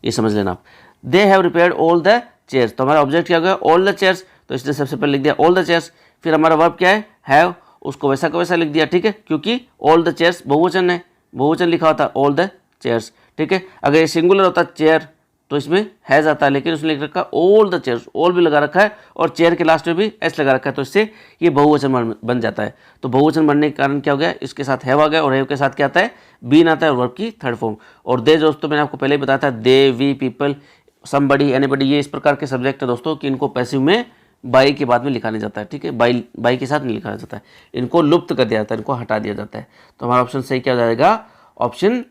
ये समझ लेना आप, they have repaired all the chairs. तो हमारा ऑब्जेक्ट क्या हो गया, ऑल द चेयर्स, तो इसने सबसे पहले लिख दिया ऑल द चेयर्स। फिर हमारा वर्ब क्या है, हैव, उसको वैसा का वैसा लिख दिया, ठीक है, क्योंकि ऑल द चेयर्स बहुवचन है, बहुवचन लिखा होता है ऑल द चेयर्स, ठीक है। अगर ये सिंगुलर होता चेयर तो इसमें हैज आता है, लेकिन उसने लिख रखा ऑल द चेयर्स, ऑल भी लगा रखा है और चेयर के लास्ट में भी एस लगा रखा है, तो इससे ये बहुवचन बन जाता है। तो बहुवचन बनने के कारण क्या हो गया, इसके साथ हैव आ गया और हैव के साथ क्या आता है, बीन आता है और वर्ब की थर्ड फॉर्म। और दे दोस्तों मैंने आपको पहले ही बताया था, दे, वी, पीपल, समबडी, एनीबडी, ये इस प्रकार के सब्जेक्ट है दोस्तों कि इनको पैसिव में बाई के बाद में लिखा नहीं जाता है, ठीक है, बाई के साथ नहीं लिखा जाता है, इनको लुप्त कर दिया जाता है, इनको हटा दिया जाता है। तो हमारा ऑप्शन सही क्या हो जाएगा, ऑप्शन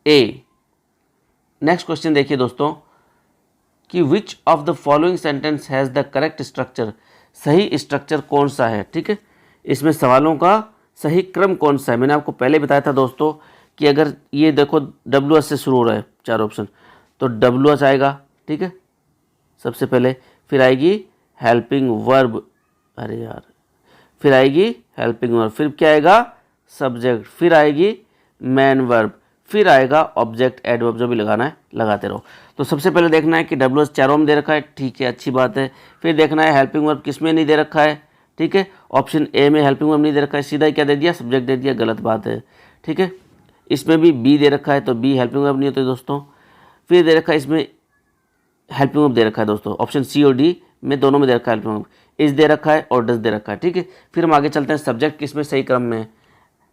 ए। नेक्स्ट क्वेश्चन देखिए दोस्तों कि which of the following sentence has the correct structure, सही स्ट्रक्चर कौन सा है, ठीक है, इसमें सवालों का सही क्रम कौन सा है। मैंने आपको पहले बताया था दोस्तों कि अगर ये देखो WH से शुरू हो रहा है चार ऑप्शन, तो WH आएगा, ठीक है, सबसे पहले, फिर आएगी हेल्पिंग वर्ब, अरे यार, फिर आएगी हेल्पिंग वर्ब, फिर क्या आएगा सब्जेक्ट, फिर आएगी मैन वर्ब, फिर आएगा ऑब्जेक्ट एडवर्ब, जो भी लगाना है लगाते रहो। तो सबसे पहले देखना है कि WH चारों में दे रखा है, ठीक है, अच्छी बात है। फिर देखना है हेल्पिंग वर्ब किस में नहीं दे रखा है, ठीक है, ऑप्शन ए में हेल्पिंग वर्ब नहीं दे रखा है, सीधा ही क्या दे दिया, सब्जेक्ट दे दिया, गलत बात है, ठीक है। इसमें भी बी दे रखा है तो बी हेल्पिंग वर्ब नहीं होती दोस्तों। फिर दे रखा है इसमें हेल्पिंग वर्ब दे रखा है दोस्तों, ऑप्शन सी और डी में दोनों में दे रखा है हेल्पिंग वर्ब, इज दे रखा है और डज दे रखा है, ठीक है। फिर हम आगे चलते हैं, सब्जेक्ट किसमें सही क्रम में है,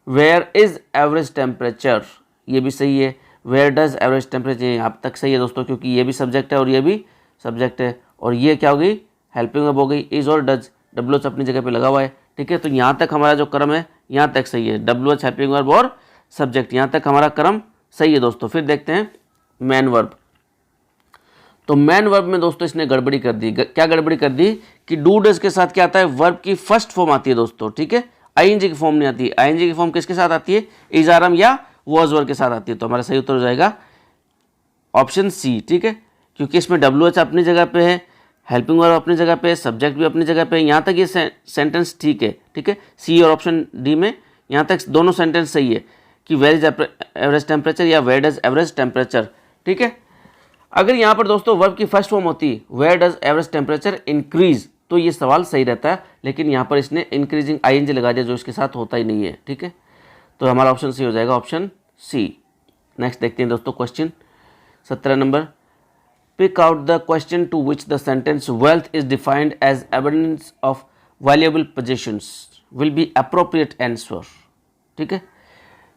वेयर इज एवरेज टेम्परेचर, ये भी सही है, वेयर डज एवरेज टेम्परेचर यहाँ तक सही है दोस्तों, क्योंकि ये भी सब्जेक्ट है और ये भी सब्जेक्ट है, और ये क्या हो गई हेल्पिंग वर्ब हो गई, इज और डज, WH अपनी जगह पे लगा हुआ है, ठीक है। तो यहाँ तक हमारा जो क्रम है यहाँ तक सही है, WH हेल्पिंग वर्ब और सब्जेक्ट, यहाँ तक हमारा क्रम सही है दोस्तों। फिर देखते हैं मैन वर्ब, तो मैन वर्ब में दोस्तों इसने गड़बड़ी कर दी, क्या गड़बड़ी कर दी कि डू डज के साथ क्या आता है, वर्ब की फर्स्ट फॉर्म आती है दोस्तों, ठीक है, ING की फॉर्म नहीं आती। ING की फॉर्म किसके साथ आती है, इज RM या वॉज वर्ब के साथ आती है। तो हमारा सही उत्तर हो जाएगा ऑप्शन सी, ठीक है, क्योंकि इसमें WH अपनी जगह पे है, हेल्पिंग वर्ब अपनी जगह पे है, सब्जेक्ट भी अपनी जगह पे है, यहाँ तक ये सेंटेंस ठीक है, ठीक है। सी और ऑप्शन डी में यहाँ तक दोनों सेंटेंस सही है कि वेयर इज एवरेज टेम्परेचर या वेयर डज एवरेज टेम्परेचर, ठीक है। अगर यहाँ पर दोस्तों वर्ब की फर्स्ट फॉर्म होती where does average temperature increase, तो ये सवाल सही रहता है, लेकिन यहाँ पर इसने इंक्रीजिंग ING लगा दिया जो इसके साथ होता ही नहीं है, ठीक है। तो हमारा ऑप्शन सी हो जाएगा, ऑप्शन सी। नेक्स्ट देखते हैं दोस्तों question 17 number, pick out the question to which the sentence wealth is defined as abundance of valuable possessions will be appropriate answer, ठीक है।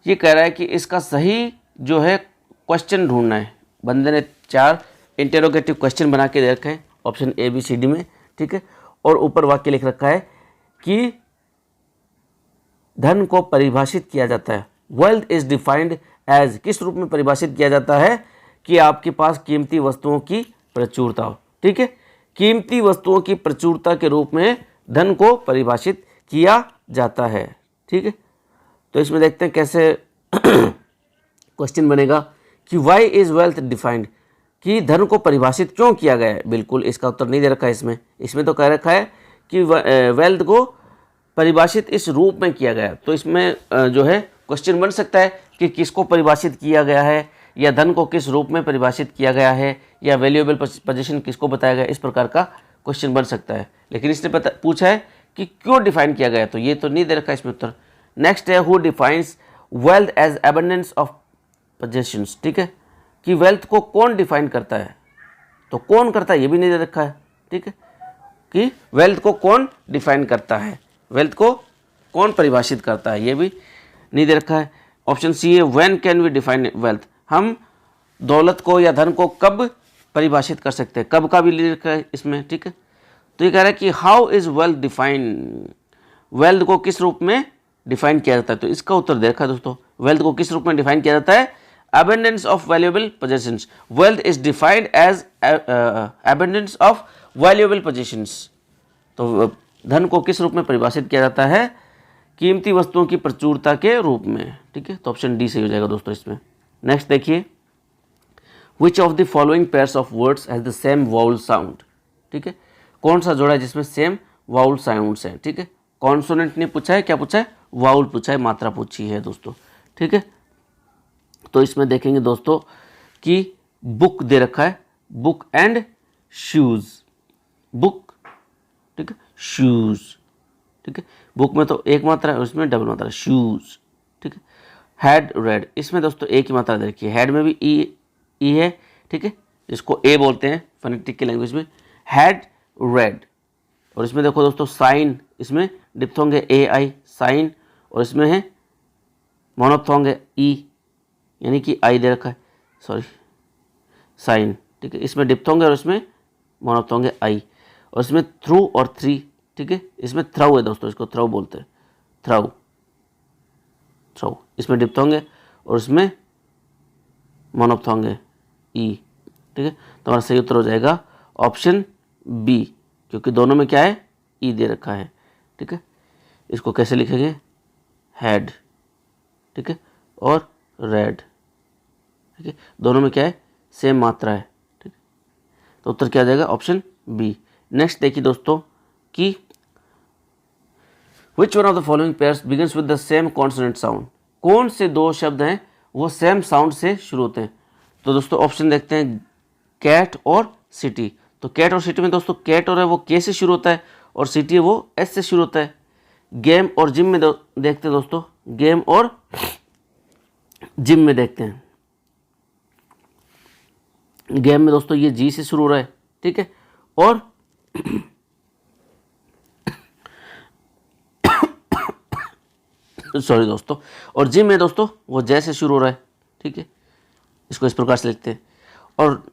ये कह रहा है कि इसका सही जो है क्वेश्चन ढूंढना है, बंदे ने 4 इंटेरोगेटिव क्वेश्चन बना के दे रखे हैं ऑप्शन ABCD में, ठीक है, और ऊपर वाक्य लिख रखा है कि धन को परिभाषित किया जाता है, वेल्थ इज डिफाइंड एज, किस रूप में परिभाषित किया जाता है कि आपके पास कीमती वस्तुओं की प्रचुरता हो। ठीक है। कीमती वस्तुओं की प्रचुरता के रूप में धन को परिभाषित किया जाता है, ठीक है। तो इसमें देखते हैं कैसे क्वेश्चन बनेगा कि वाई इज वेल्थ डिफाइंड, कि धन को परिभाषित क्यों किया गया है। बिल्कुल इसका उत्तर नहीं दे रखा है इसमें तो कह रखा है कि वेल्थ को परिभाषित इस रूप में किया गया। तो इसमें जो है क्वेश्चन बन सकता है कि किसको परिभाषित किया गया है, या धन को किस रूप में परिभाषित किया गया है, या वैल्यूएबल पोजीशन किसको बताया गया, इस प्रकार का क्वेश्चन बन सकता है। लेकिन इसने पूछा है कि क्यों डिफाइन किया गया, तो ये तो नहीं दे रखा है इसमें उत्तर। नेक्स्ट है who defines wealth as abundance of possessions, ठीक है, कि वेल्थ को कौन डिफाइन करता है, तो कौन करता है ये भी नहीं दे रखा है, ठीक है, कि वेल्थ को कौन डिफाइन करता है, वेल्थ को कौन परिभाषित करता है ये भी नहीं दे रखा है। ऑप्शन सी है when can we define wealth, हम दौलत को या धन को कब परिभाषित कर सकते हैं, कब का भी ले रखा है इसमें, ठीक है। तो ये कह रहा है कि how is wealth define, wealth को किस रूप में डिफाइन किया जाता है। तो इसका उत्तर देखा दोस्तों, वेल्थ को किस रूप में डिफाइन किया जाता है, abundance of valuable possessions, wealth is defined as abundance of valuable possessions। तो धन को किस रूप में परिभाषित किया जाता है, कीमती वस्तुओं की प्रचुरता के रूप में, ठीक है। तो ऑप्शन डी सही हो जाएगा दोस्तों इसमें। नेक्स्ट देखिए, विच of the following pairs of words has the same vowel sound, ठीक है, कौन सा जोड़ा है जिसमें सेम वाउल साउंड्स हैं, ठीक है। कॉन्सोनेंट ने पूछा है, क्या पूछा है, वाउल पूछा है, मात्रा पूछी है दोस्तों, ठीक है। तो इसमें देखेंगे दोस्तों कि बुक दे रखा है, बुक एंड शूज, बुक, ठीक है, शूज, ठीक है, बुक में तो एक मात्रा है, उसमें डबल मात्रा है, शूज, ठीक है। हैड रेड, इसमें दोस्तों एक ही मात्रा दे रखी है, हेड में भी ई है, ठीक है, जिसको ए बोलते हैं फोनेटिक की लैंग्वेज में, हैड रेड। और इसमें देखो दोस्तों साइन, इसमें डिप्थोंग है ए आई साइन, और इसमें है मोनोप्थोंग है ई, यानी कि आई दे रखा है, सॉरी साइन, ठीक है, इसमें डिप्थोंग है और इसमें मोनोप्थोंग है आई, और इसमें थ्रू और थ्री, ठीक है, इसमें थ्राउ है दोस्तों, इसको थ्राउ बोलते हैं, थ्राउ, थ्राउ, इसमें डिप्थोंग है और इसमें मोनोप्थोंग है ई, ठीक है। तो हमारा सही उत्तर हो जाएगा ऑप्शन बी, क्योंकि दोनों में क्या है, ई दे रखा है, ठीक है। इसको कैसे लिखेंगे, हैड, ठीक है, और रेड, ठीक है, दोनों में क्या है, सेम मात्रा है, ठीक है। तो उत्तर क्या आ जाएगा, ऑप्शन बी। नेक्स्ट देखिए दोस्तों कि विच one of the following pairs begins with the same consonant sound, कौन से दो शब्द हैं वो सेम साउंड से शुरू होते हैं। तो दोस्तों ऑप्शन देखते हैं, कैट और सिटी। तो कैट और सिटी में दोस्तों कैट और है वो के से शुरू होता है, और सिटी है वो एस से शुरू होता है। गेम और जिम में देखते हैं दोस्तों, गेम और जिम में देखते हैं, गेम में दोस्तों ये जी से शुरू हो रहा है, ठीक है, और सॉरी दोस्तों, और जिम में दोस्तों वो जे से शुरू हो रहा है, ठीक है, इसको इस प्रकार से लिखते हैं। और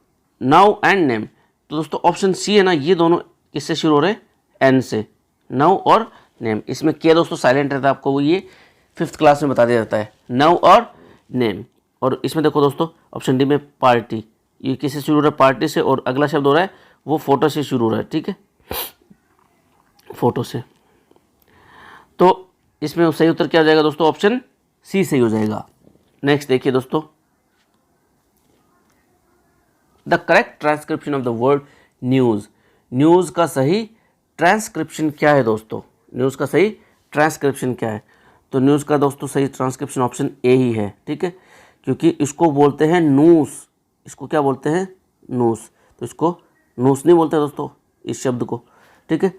नाउ एंड नेम, तो दोस्तों ऑप्शन सी है ना, ये दोनों किससे शुरू हो रहे हैं, एन से, नाउ और नेम। इसमें क्या दोस्तों साइलेंट रहता है, आपको वो ये 5th क्लास में बता दिया जाता है, नाउ और नेम। और इसमें देखो दोस्तों ऑप्शन डी में पार्टी, ये किससे शुरू हो रहा है, पार्टी से, और अगला शब्द हो रहा है वो फोटो से शुरू हो रहा है, ठीक है, फोटो से। तो इसमें सही उत्तर क्या हो जाएगा दोस्तों, ऑप्शन सी सही हो जाएगा। नेक्स्ट देखिए दोस्तों, the correct transcription of the word news, news का सही ट्रांसक्रिप्शन क्या है दोस्तों, न्यूज़ का सही ट्रांसक्रिप्शन क्या है। तो न्यूज़ का दोस्तों सही ट्रांसक्रिप्शन ऑप्शन ए ही है, ठीक है, क्योंकि इसको बोलते हैं नूस, इसको क्या बोलते हैं, नूस। तो इसको नूस नहीं बोलते दोस्तों इस शब्द को, ठीक है।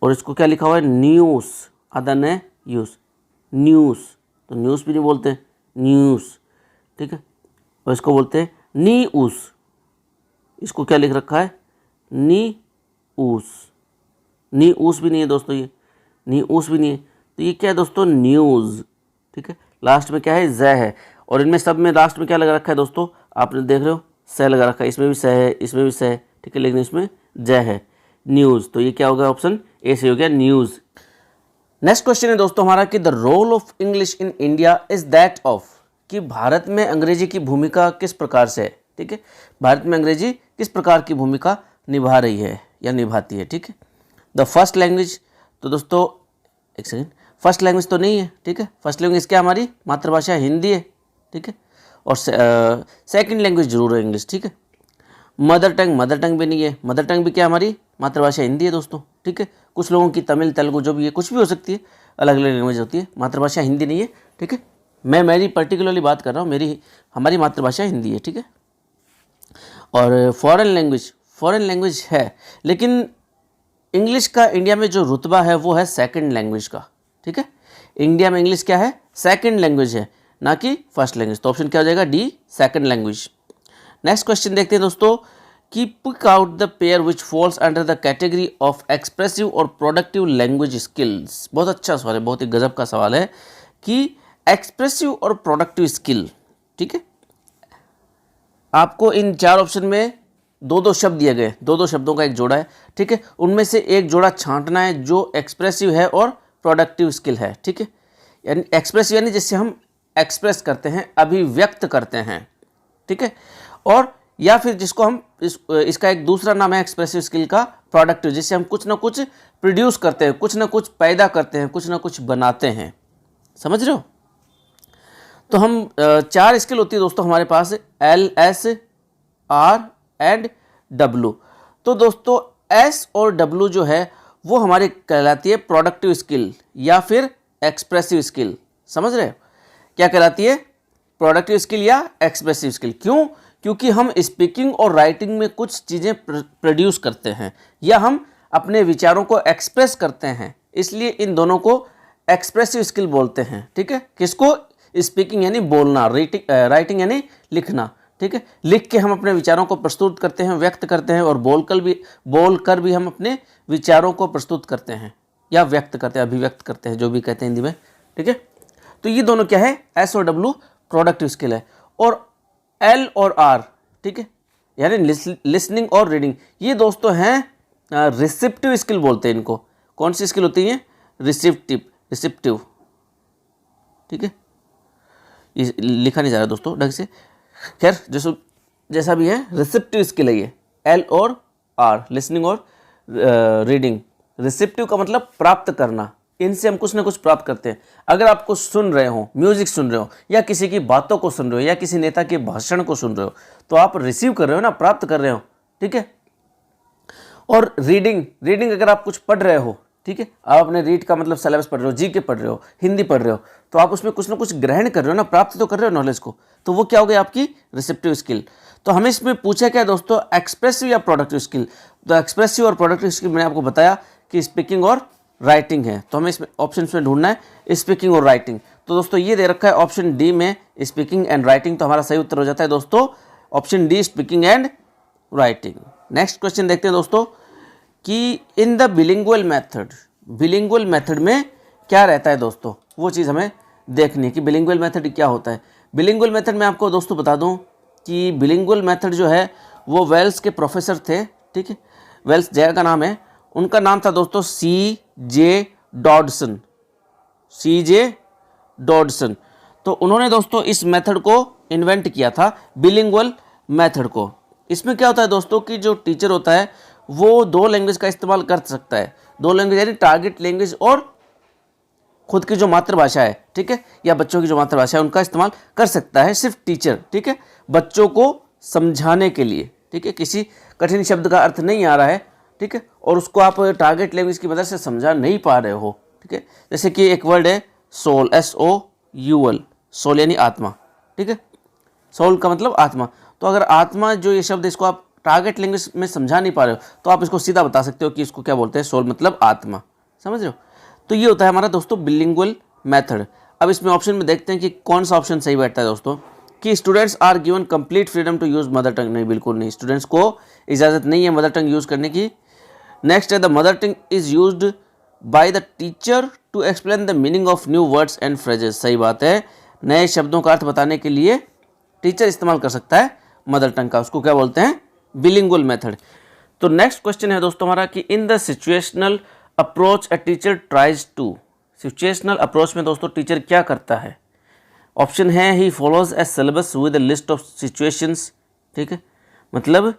और इसको क्या लिखा हुआ है, न्यूज़, आधा ने यूज़, न्यूज़, तो न्यूज़ भी नहीं बोलते, न्यूज़, ठीक है। और इसको बोलते हैं नी ऊस, इसको क्या लिख रखा है, नी ऊस, नी ऊस भी नहीं है दोस्तों, ये नी ऊस भी नहीं है। तो ये क्या है दोस्तों, न्यूज़, ठीक है। लास्ट में क्या है, ज है, और इनमें सब में लास्ट में क्या लगा रखा है दोस्तों, आपने देख रहे हो स लगा रखा है, इसमें भी स है, इसमें भी स है, ठीक है, लेकिन इसमें ज है, न्यूज़। तो ये क्या होगा, ऑप्शन ए से हो गया, न्यूज़। नेक्स्ट क्वेश्चन है दोस्तों हमारा कि the role of English in India is that of, कि भारत में अंग्रेजी की भूमिका किस प्रकार से है, ठीक है, भारत में अंग्रेजी किस प्रकार की भूमिका निभा रही है या निभाती है, ठीक है। द फर्स्ट लैंग्वेज, तो दोस्तों एक सेकेंड, फर्स्ट लैंग्वेज तो नहीं है, ठीक है, फर्स्ट लैंग्वेज क्या हमारी मातृभाषा हिंदी है, ठीक है, और सेकंड लैंग्वेज जरूर है इंग्लिश, ठीक है। मदर टंग भी नहीं है, मदर टंग भी क्या हमारी मातृभाषा हिंदी है दोस्तों, ठीक है। कुछ लोगों की तमिल तेलुगु जो भी है, कुछ भी हो सकती है, अलग अलग लैंग्वेज होती है, मातृभाषा हिंदी नहीं है, ठीक है। मैं मेरी पर्टिकुलरली बात कर रहा हूँ, हमारी मातृभाषा हिंदी है, ठीक है। और फॉरेन लैंग्वेज है, लेकिन इंग्लिश का इंडिया में जो रुतबा है वो है सेकंड लैंग्वेज का, ठीक है। इंडिया में इंग्लिश क्या है, सेकंड लैंग्वेज है, ना कि फर्स्ट लैंग्वेज। तो ऑप्शन क्या हो जाएगा D, second language. Next question देखते हैं दोस्तों कि pick out the pair which falls under the category of expressive और प्रोडक्टिव लैंग्वेज स्किल्स। बहुत अच्छा सवाल है, बहुत ही गजब का सवाल है कि एक्सप्रेसिव और प्रोडक्टिव स्किल, ठीक है। आपको इन चार ऑप्शन में दो दो शब्द दिए गए, दो दो शब्दों का एक जोड़ा है, ठीक है। उनमें से एक जोड़ा छांटना है जो एक्सप्रेसिव है और प्रोडक्टिव स्किल है, ठीक है। यानी एक्सप्रेसिव यानी जिससे हम एक्सप्रेस करते हैं, अभिव्यक्त करते हैं, ठीक है। और या फिर जिसको हम इसका एक दूसरा नाम है एक्सप्रेसिव स्किल का प्रोडक्टिव, जिससे हम कुछ ना कुछ प्रोड्यूस करते हैं, कुछ ना कुछ पैदा करते हैं, कुछ ना कुछ बनाते हैं, समझ रहे हो। तो हम चार स्किल होती है दोस्तों हमारे पास, L, S, R and W. तो दोस्तों एस और डब्लू जो है वो हमारी कहलाती है प्रोडक्टिव स्किल या फिर एक्सप्रेसिव स्किल, समझ रहे हो क्या कहलाती है, प्रोडक्टिव स्किल या एक्सप्रेसिव स्किल। क्यों, क्योंकि हम स्पीकिंग और राइटिंग में कुछ चीज़ें प्रोड्यूस करते हैं या हम अपने विचारों को एक्सप्रेस करते हैं, इसलिए इन दोनों को एक्सप्रेसिव स्किल बोलते हैं, ठीक है। किसको, स्पीकिंग यानी बोलना, राइटिंग यानी लिखना, ठीक है। लिख के हम अपने विचारों को प्रस्तुत करते हैं, व्यक्त करते हैं, और बोलकर भी हम अपने विचारों को प्रस्तुत करते हैं या व्यक्त करते हैं, अभिव्यक्त करते हैं, जो भी कहते हैं हिंदी में, ठीक है। तो ये दोनों क्या है, एस और डब्लू प्रोडक्टिव स्किल है, और एल और आर, ठीक है, यानी लिसनिंग और रीडिंग, ये दोस्तों हैं रिसेप्टिव स्किल बोलते हैं इनको। कौन सी स्किल होती है, रिसेप्टिव, ठीक है। ये लिखा नहीं जा रहा दोस्तों ढंग से, खैर जैसा भी है, रिसेप्टिव स्किल है ये, एल और आर, लिसनिंग और रीडिंग। रिसेप्टिव का मतलब प्राप्त करना, इनसे हम कुछ ना कुछ प्राप्त करते हैं। अगर आप कुछ सुन रहे हो, म्यूजिक सुन रहे हो, या किसी की बातों को सुन रहे हो, या किसी नेता के भाषण को सुन रहे हो, तो आप रिसीव कर रहे हो ना, प्राप्त कर रहे हो, ठीक है। और रीडिंग अगर आप कुछ पढ़ रहे हो, ठीक है, आप अपने रीड का मतलब सिलेबस पढ़ रहे हो, जीके पढ़ रहे हो, हिंदी पढ़ रहे हो, तो आप उसमें कुछ ना कुछ ग्रहण कर रहे हो ना, प्राप्त तो कर रहे हो नॉलेज को, तो वो क्या हो गई आपकी रिसेप्टिव स्किल। तो हमें इसमें पूछा क्या दोस्तों, एक्सप्रेसिव या प्रोडक्टिव स्किल। तो एक्सप्रेसिव और प्रोडक्टिव स्किल मैंने आपको बताया कि स्पीकिंग और राइटिंग है, तो हमें इसमें ऑप्शन में ढूंढना है स्पीकिंग और राइटिंग। तो दोस्तों ये दे रखा है ऑप्शन डी में स्पीकिंग एंड राइटिंग, तो हमारा सही उत्तर हो जाता है दोस्तों option D, speaking and writing. Next question देखते हैं दोस्तों कि इन द बिलिंगुअल मेथड में क्या रहता है दोस्तों, वो चीज़ हमें देखनी है कि बिलिंगुअल मेथड क्या होता है। बिलिंगुअल मेथड में आपको दोस्तों बता दूं कि बिलिंगुअल मेथड जो है वो वेल्स के प्रोफेसर थे, ठीक है, वेल्स जगह का नाम है, उनका नाम था दोस्तों C.J. डॉडसन। तो उन्होंने दोस्तों इस मेथड को इन्वेंट किया था, बिलिंगुअल मेथड को। इसमें क्या होता है दोस्तों कि जो टीचर होता है वो दो लैंग्वेज का इस्तेमाल कर सकता है, दो लैंग्वेज यानी टारगेट लैंग्वेज और खुद की जो मातृभाषा है, ठीक है, या बच्चों की जो मातृभाषा है उनका इस्तेमाल कर सकता है सिर्फ टीचर, ठीक है, बच्चों को समझाने के लिए, ठीक है। किसी कठिन शब्द का अर्थ नहीं आ रहा है, ठीक है, और उसको आप टारगेट लैंग्वेज की मदद से समझा नहीं पा रहे हो, ठीक है। जैसे कि एक वर्ड है सोल, SOUL, सोल यानी आत्मा, ठीक है, सोल का मतलब आत्मा। तो अगर आत्मा जो ये शब्द, इसको आप टारगेट लैंग्वेज में समझा नहीं पा रहे हो, तो आप इसको सीधा बता सकते हो कि इसको क्या बोलते हैं, सोल मतलब आत्मा, समझ रहे हो। तो ये होता है हमारा दोस्तों बिलिंगुअल मेथड। अब इसमें ऑप्शन में देखते हैं कि कौन सा ऑप्शन सही बैठता है दोस्तों, कि students are given complete freedom to use mother tongue. नहीं, बिल्कुल नहीं, स्टूडेंट्स को इजाज़त नहीं है मदर टंग यूज़ करने की। नेक्स्ट है the mother tongue is used by the teacher to explain the meaning of new words and phrases. सही बात है, नए शब्दों का अर्थ बताने के लिए टीचर इस्तेमाल कर सकता है मदर टंग का, उसको क्या बोलते हैं, बिलिंगुअल मेथड। तो नेक्स्ट क्वेश्चन है दोस्तों हमारा कि in the situational approach a teacher tries to. Situational approach में दोस्तों टीचर क्या करता है। ऑप्शन है he follows a syllabus with a list of situations, ठीक है, मतलब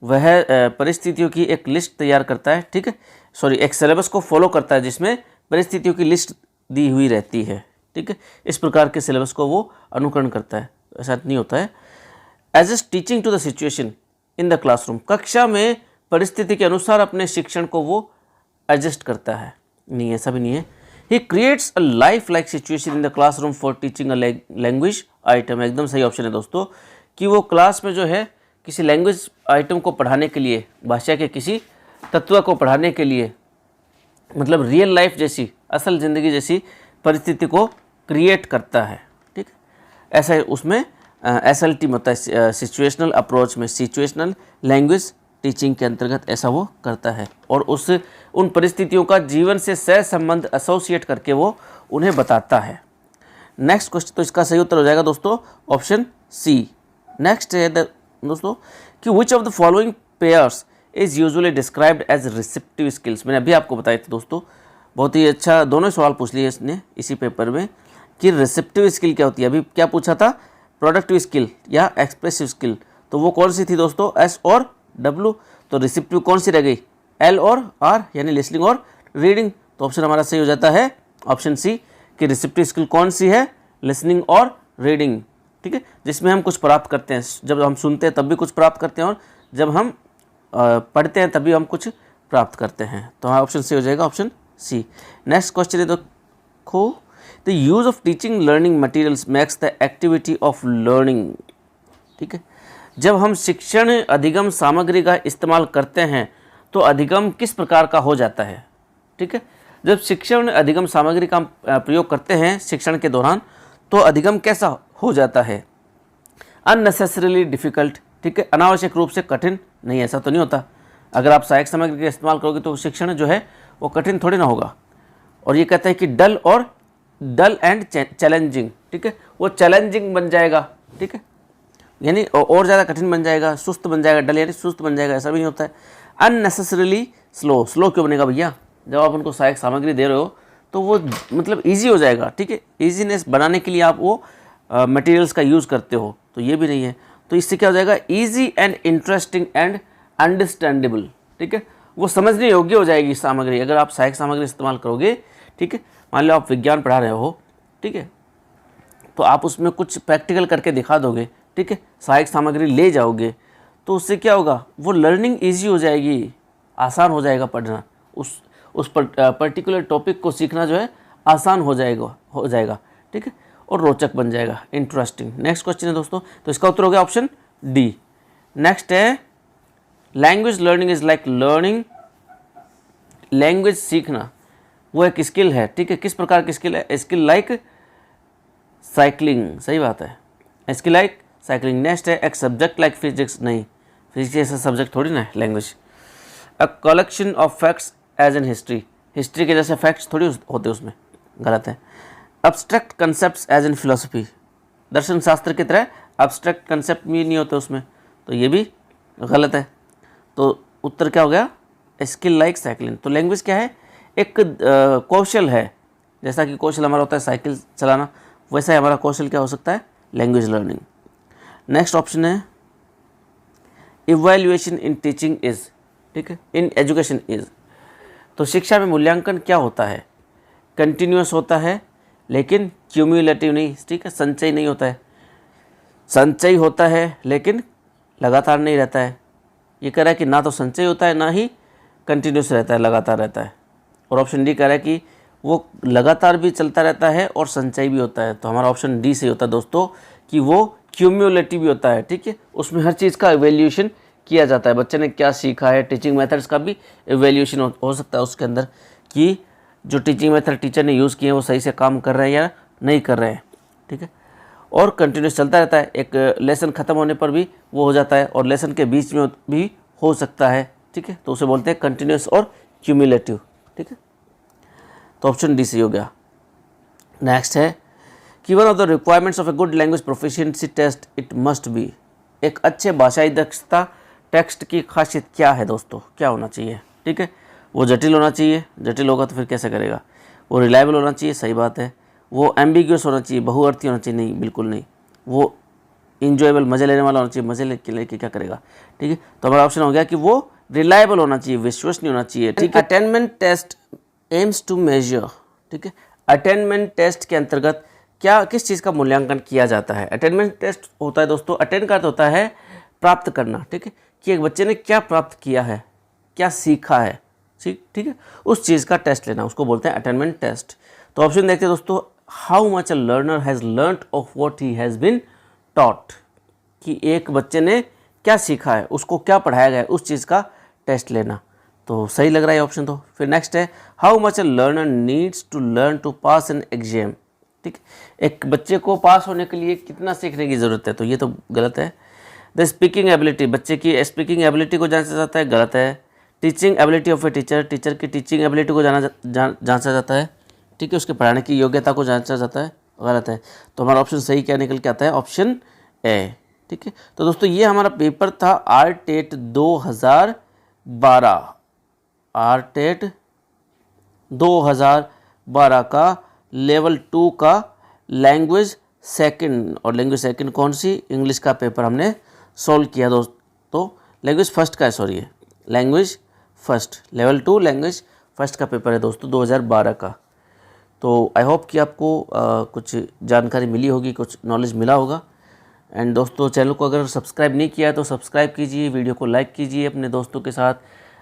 वह परिस्थितियों की एक लिस्ट तैयार करता है, ठीक है, सॉरी एक सिलेबस को फॉलो करता है जिसमें परिस्थितियों की लिस्ट दी हुई रहती है, ठीक है, इस प्रकार के सिलेबस को वो अनुकरण करता है। ऐसा नहीं होता है। Adjust teaching to the situation in the classroom, कक्षा में परिस्थिति के अनुसार अपने शिक्षण को वो एडजस्ट करता है, नहीं ऐसा भी नहीं है। He creates a life like situation in the classroom for teaching a language item, एकदम सही ऑप्शन है दोस्तों, कि वो क्लास में जो है किसी लैंग्वेज आइटम को पढ़ाने के लिए, भाषा के किसी तत्व को पढ़ाने के लिए, मतलब रियल लाइफ जैसी, असल ज़िंदगी जैसी परिस्थिति को क्रिएट करता है, ठीक है। ऐसा उसमें SLT होता है, सिचुएशनल अप्रोच में, सिचुएशनल लैंग्वेज टीचिंग के अंतर्गत ऐसा वो करता है, और उन परिस्थितियों का जीवन से सह संबंध एसोसिएट करके वो उन्हें बताता है। नेक्स्ट क्वेश्चन, तो इसका सही उत्तर हो जाएगा दोस्तों ऑप्शन सी। नेक्स्ट है दोस्तों कि which of the following pairs is usually described as receptive skills. मैंने अभी आपको बताया था दोस्तों, बहुत ही अच्छा दोनों सवाल पूछ लिए इसने इसी पेपर में कि रिसेप्टिव स्किल क्या होती है। अभी क्या पूछा था, प्रोडक्टिव स्किल या एक्सप्रेसिव स्किल, तो वो कौन सी थी दोस्तों, S और W। तो रिसेप्टिव कौन सी रह गई, L और R, यानी लिसनिंग और रीडिंग। तो ऑप्शन हमारा सही हो जाता है ऑप्शन सी कि रिसेप्टिव स्किल कौन सी है, लिसनिंग और रीडिंग, ठीक है, जिसमें हम कुछ प्राप्त करते हैं। जब हम सुनते हैं तब भी कुछ प्राप्त करते हैं, और जब हम पढ़ते हैं तभी हम कुछ प्राप्त करते हैं। तो हमारा ऑप्शन सी हो जाएगा ऑप्शन सी। नेक्स्ट क्वेश्चन है देखो, the use of teaching learning materials makes the activity of learning, ठीक है, जब हम शिक्षण अधिगम सामग्री का इस्तेमाल करते हैं तो अधिगम किस प्रकार का हो जाता है, ठीक है। जब शिक्षण अधिगम सामग्री का प्रयोग करते हैं शिक्षण के दौरान तो अधिगम कैसा हो जाता है, अननेसेसरीली डिफ़िकल्ट, ठीक है, अनावश्यक रूप से कठिन नहीं, ऐसा तो नहीं होता। अगर आप सहायक सामग्री का इस्तेमाल करोगे तो शिक्षण जो है वो कठिन थोड़ी ना होगा। और ये कहता है कि डल एंड चैलेंजिंग, ठीक है, वो चैलेंजिंग बन जाएगा, ठीक है, यानी और ज़्यादा कठिन बन जाएगा, सुस्त बन जाएगा, डल यानी सुस्त बन जाएगा, ऐसा भी नहीं होता है। अननेसेसरीली स्लो क्यों बनेगा भैया, जब आप उनको सहायक सामग्री दे रहे हो तो वो मतलब ईजी हो जाएगा, ठीक है, ईजीनेस बनाने के लिए आप वो मटेरियल्स का यूज़ करते हो, तो ये भी नहीं है। तो इससे क्या हो जाएगा, easy and interesting and understandable, ठीक है, वो समझने योग्य हो जाएगी सामग्री अगर आप सहायक सामग्री इस्तेमाल करोगे, ठीक है। मान लो आप विज्ञान पढ़ा रहे हो, ठीक है, तो आप उसमें कुछ प्रैक्टिकल करके दिखा दोगे, ठीक है, सहायक सामग्री ले जाओगे, तो उससे क्या होगा, वो लर्निंग ईजी हो जाएगी, आसान हो जाएगा पढ़ना, उस पर्टिकुलर टॉपिक को सीखना जो है आसान हो जाएगा, ठीक है, और रोचक बन जाएगा, इंटरेस्टिंग। नेक्स्ट क्वेश्चन है दोस्तों, तो इसका उत्तर हो गया ऑप्शन डी। नेक्स्ट है language learning is like learning, language सीखना वो एक स्किल है, ठीक है, किस प्रकार की स्किल है, स्किल लाइक साइकिलिंग, सही बात है, स्किल लाइक साइकिलिंग। नेक्स्ट है एक सब्जेक्ट लाइक फिजिक्स, नहीं, फिजिक्स जैसा सब्जेक्ट थोड़ी ना है language. A collection of facts as an history, history के जैसे फैक्ट्स थोड़ी होते उसमें, गलत है। Abstract concept as an philosophy, दर्शन शास्त्र की तरह अब्स्ट्रैक्ट कंसेप्ट भी नहीं होते उसमें, तो ये भी गलत है। तो उत्तर क्या हो गया, स्किल लाइक साइकिलिंग। तो लैंग्वेज क्या है, एक कौशल है, जैसा कि कौशल हमारा होता है साइकिल चलाना, वैसा ही हमारा कौशल क्या हो सकता है, लैंग्वेज लर्निंग। नेक्स्ट ऑप्शन है इवैल्यूएशन इन टीचिंग इज, ठीक है, इन एजुकेशन इज। तो शिक्षा में मूल्यांकन क्या होता है, कंटिन्यूअस होता है लेकिन क्यूम्युलेटिव नहीं, ठीक है, संचय नहीं होता है, संचय होता है लेकिन लगातार नहीं रहता है। ये कह रहा है कि ना तो संचय होता है ना ही कंटिन्यूस रहता है, लगातार रहता है। और ऑप्शन डी कह रहा है कि वो लगातार भी चलता रहता है और संचय भी होता है। तो हमारा ऑप्शन डी सही होता है दोस्तों कि वो क्यूम्युलेटिव भी होता है, ठीक है, उसमें हर चीज़ का इवैल्यूएशन किया जाता है, बच्चे ने क्या सीखा है, टीचिंग मेथड्स का भी इवैल्यूएशन हो सकता है उसके अंदर कि जो टीचिंग मेथड टीचर ने यूज़ किए हैं वो सही से काम कर रहे हैं या नहीं कर रहे हैं, ठीक है। और कंटिन्यूस चलता रहता है, एक लेसन ख़त्म होने पर भी वो हो जाता है और लेसन के बीच में भी हो सकता है, ठीक है, तो उसे बोलते हैं कंटिन्यूस और क्यूम्युलेटिव, ठीक है। तो ऑप्शन डी सही हो गया। नेक्स्ट है कि one of the requirements of a good language proficiency test it must be, एक अच्छे भाषाई दक्षता टेक्स्ट की खासियत क्या है दोस्तों, क्या होना चाहिए, ठीक है, वो जटिल होना चाहिए, जटिल होगा तो फिर कैसे करेगा, वो रिलायबल होना चाहिए, सही बात है, वो एम्बिग्यूअस होना चाहिए, बहुअर्थी होना चाहिए, नहीं, बिल्कुल नहीं, वो इंजॉयबल, मज़े लेने वाला होना चाहिए, मज़े लेके क्या करेगा, ठीक है। तो हमारा ऑप्शन हो गया कि वो रिलायबल होना चाहिए, विश्वसनीय होना चाहिए, ठीक है। Attainment test aims to measure, ठीक है। अटेनमेंट टेस्ट के अंतर्गत क्या किस चीज़ का मूल्यांकन किया जाता है। अटेनमेंट टेस्ट होता है दोस्तों, अटेन का अर्थ होता है प्राप्त करना, ठीक है, कि एक बच्चे ने क्या प्राप्त किया है, क्या सीखा है, ठीक है, उस चीज़ का टेस्ट लेना, उसको बोलते हैं अटेनमेंट टेस्ट। तो ऑप्शन देखते हैं दोस्तों, how much a learner has learned of what he has been taught, कि एक बच्चे ने क्या सीखा है, उसको क्या पढ़ाया गया है, उस चीज़ का टेस्ट लेना। तो सही लग रहा है ऑप्शन। तो फिर नेक्स्ट है, how much a learner needs to learn to pass an exam, ठीक, एक बच्चे को पास होने के लिए कितना सीखने की ज़रूरत है, तो ये तो गलत है। द स्पीकिंग एबिलिटी, बच्चे की स्पीकिंग एबिलिटी को जांचा जाता है, गलत है। Teaching ability of a teacher, teacher की टीचिंग एबिलिटी को जांचा जाता है, ठीक है, उसके पढ़ाने की योग्यता को जांचा जाता है, गलत है। तो हमारा ऑप्शन सही क्या निकल के आता है, ऑप्शन ए, ठीक है। तो दोस्तों ये हमारा पेपर था आरटेट 2012, आरटेट 2012 का लेवल 2 का लैंग्वेज सेकंड, और लैंग्वेज सेकंड कौन सी, इंग्लिश का पेपर हमने सॉल्व किया दोस्तों। लैंग्वेज फर्स्ट का है, सॉरी, ये language first, level 2 language first का पेपर है दोस्तों 2012 का। तो आई होप कि आपको कुछ जानकारी मिली होगी, कुछ नॉलेज मिला होगा। एंड दोस्तों चैनल को अगर सब्सक्राइब नहीं किया है तो सब्सक्राइब कीजिए, वीडियो को लाइक कीजिए, अपने दोस्तों के साथ,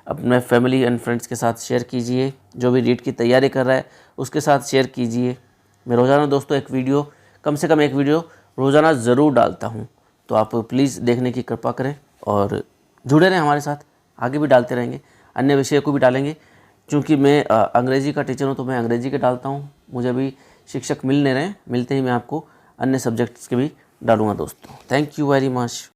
अपने फैमिली एंड फ्रेंड्स के साथ शेयर कीजिए, जो भी रीट की तैयारी कर रहा है उसके साथ शेयर कीजिए। मैं रोज़ाना दोस्तों एक वीडियो, कम से कम एक वीडियो रोज़ाना ज़रूर डालता हूँ, तो आप प्लीज़ देखने की कृपा करें और जुड़े रहें हमारे साथ, आगे भी डालते रहेंगे, अन्य विषय को भी डालेंगे। क्योंकि मैं अंग्रेज़ी का टीचर हूँ तो मैं अंग्रेज़ी के डालता हूँ, मुझे अभी शिक्षक मिल नहीं रहे, मिलते ही मैं आपको अन्य सब्जेक्ट्स के भी डालूंगा दोस्तों। Thank you very much.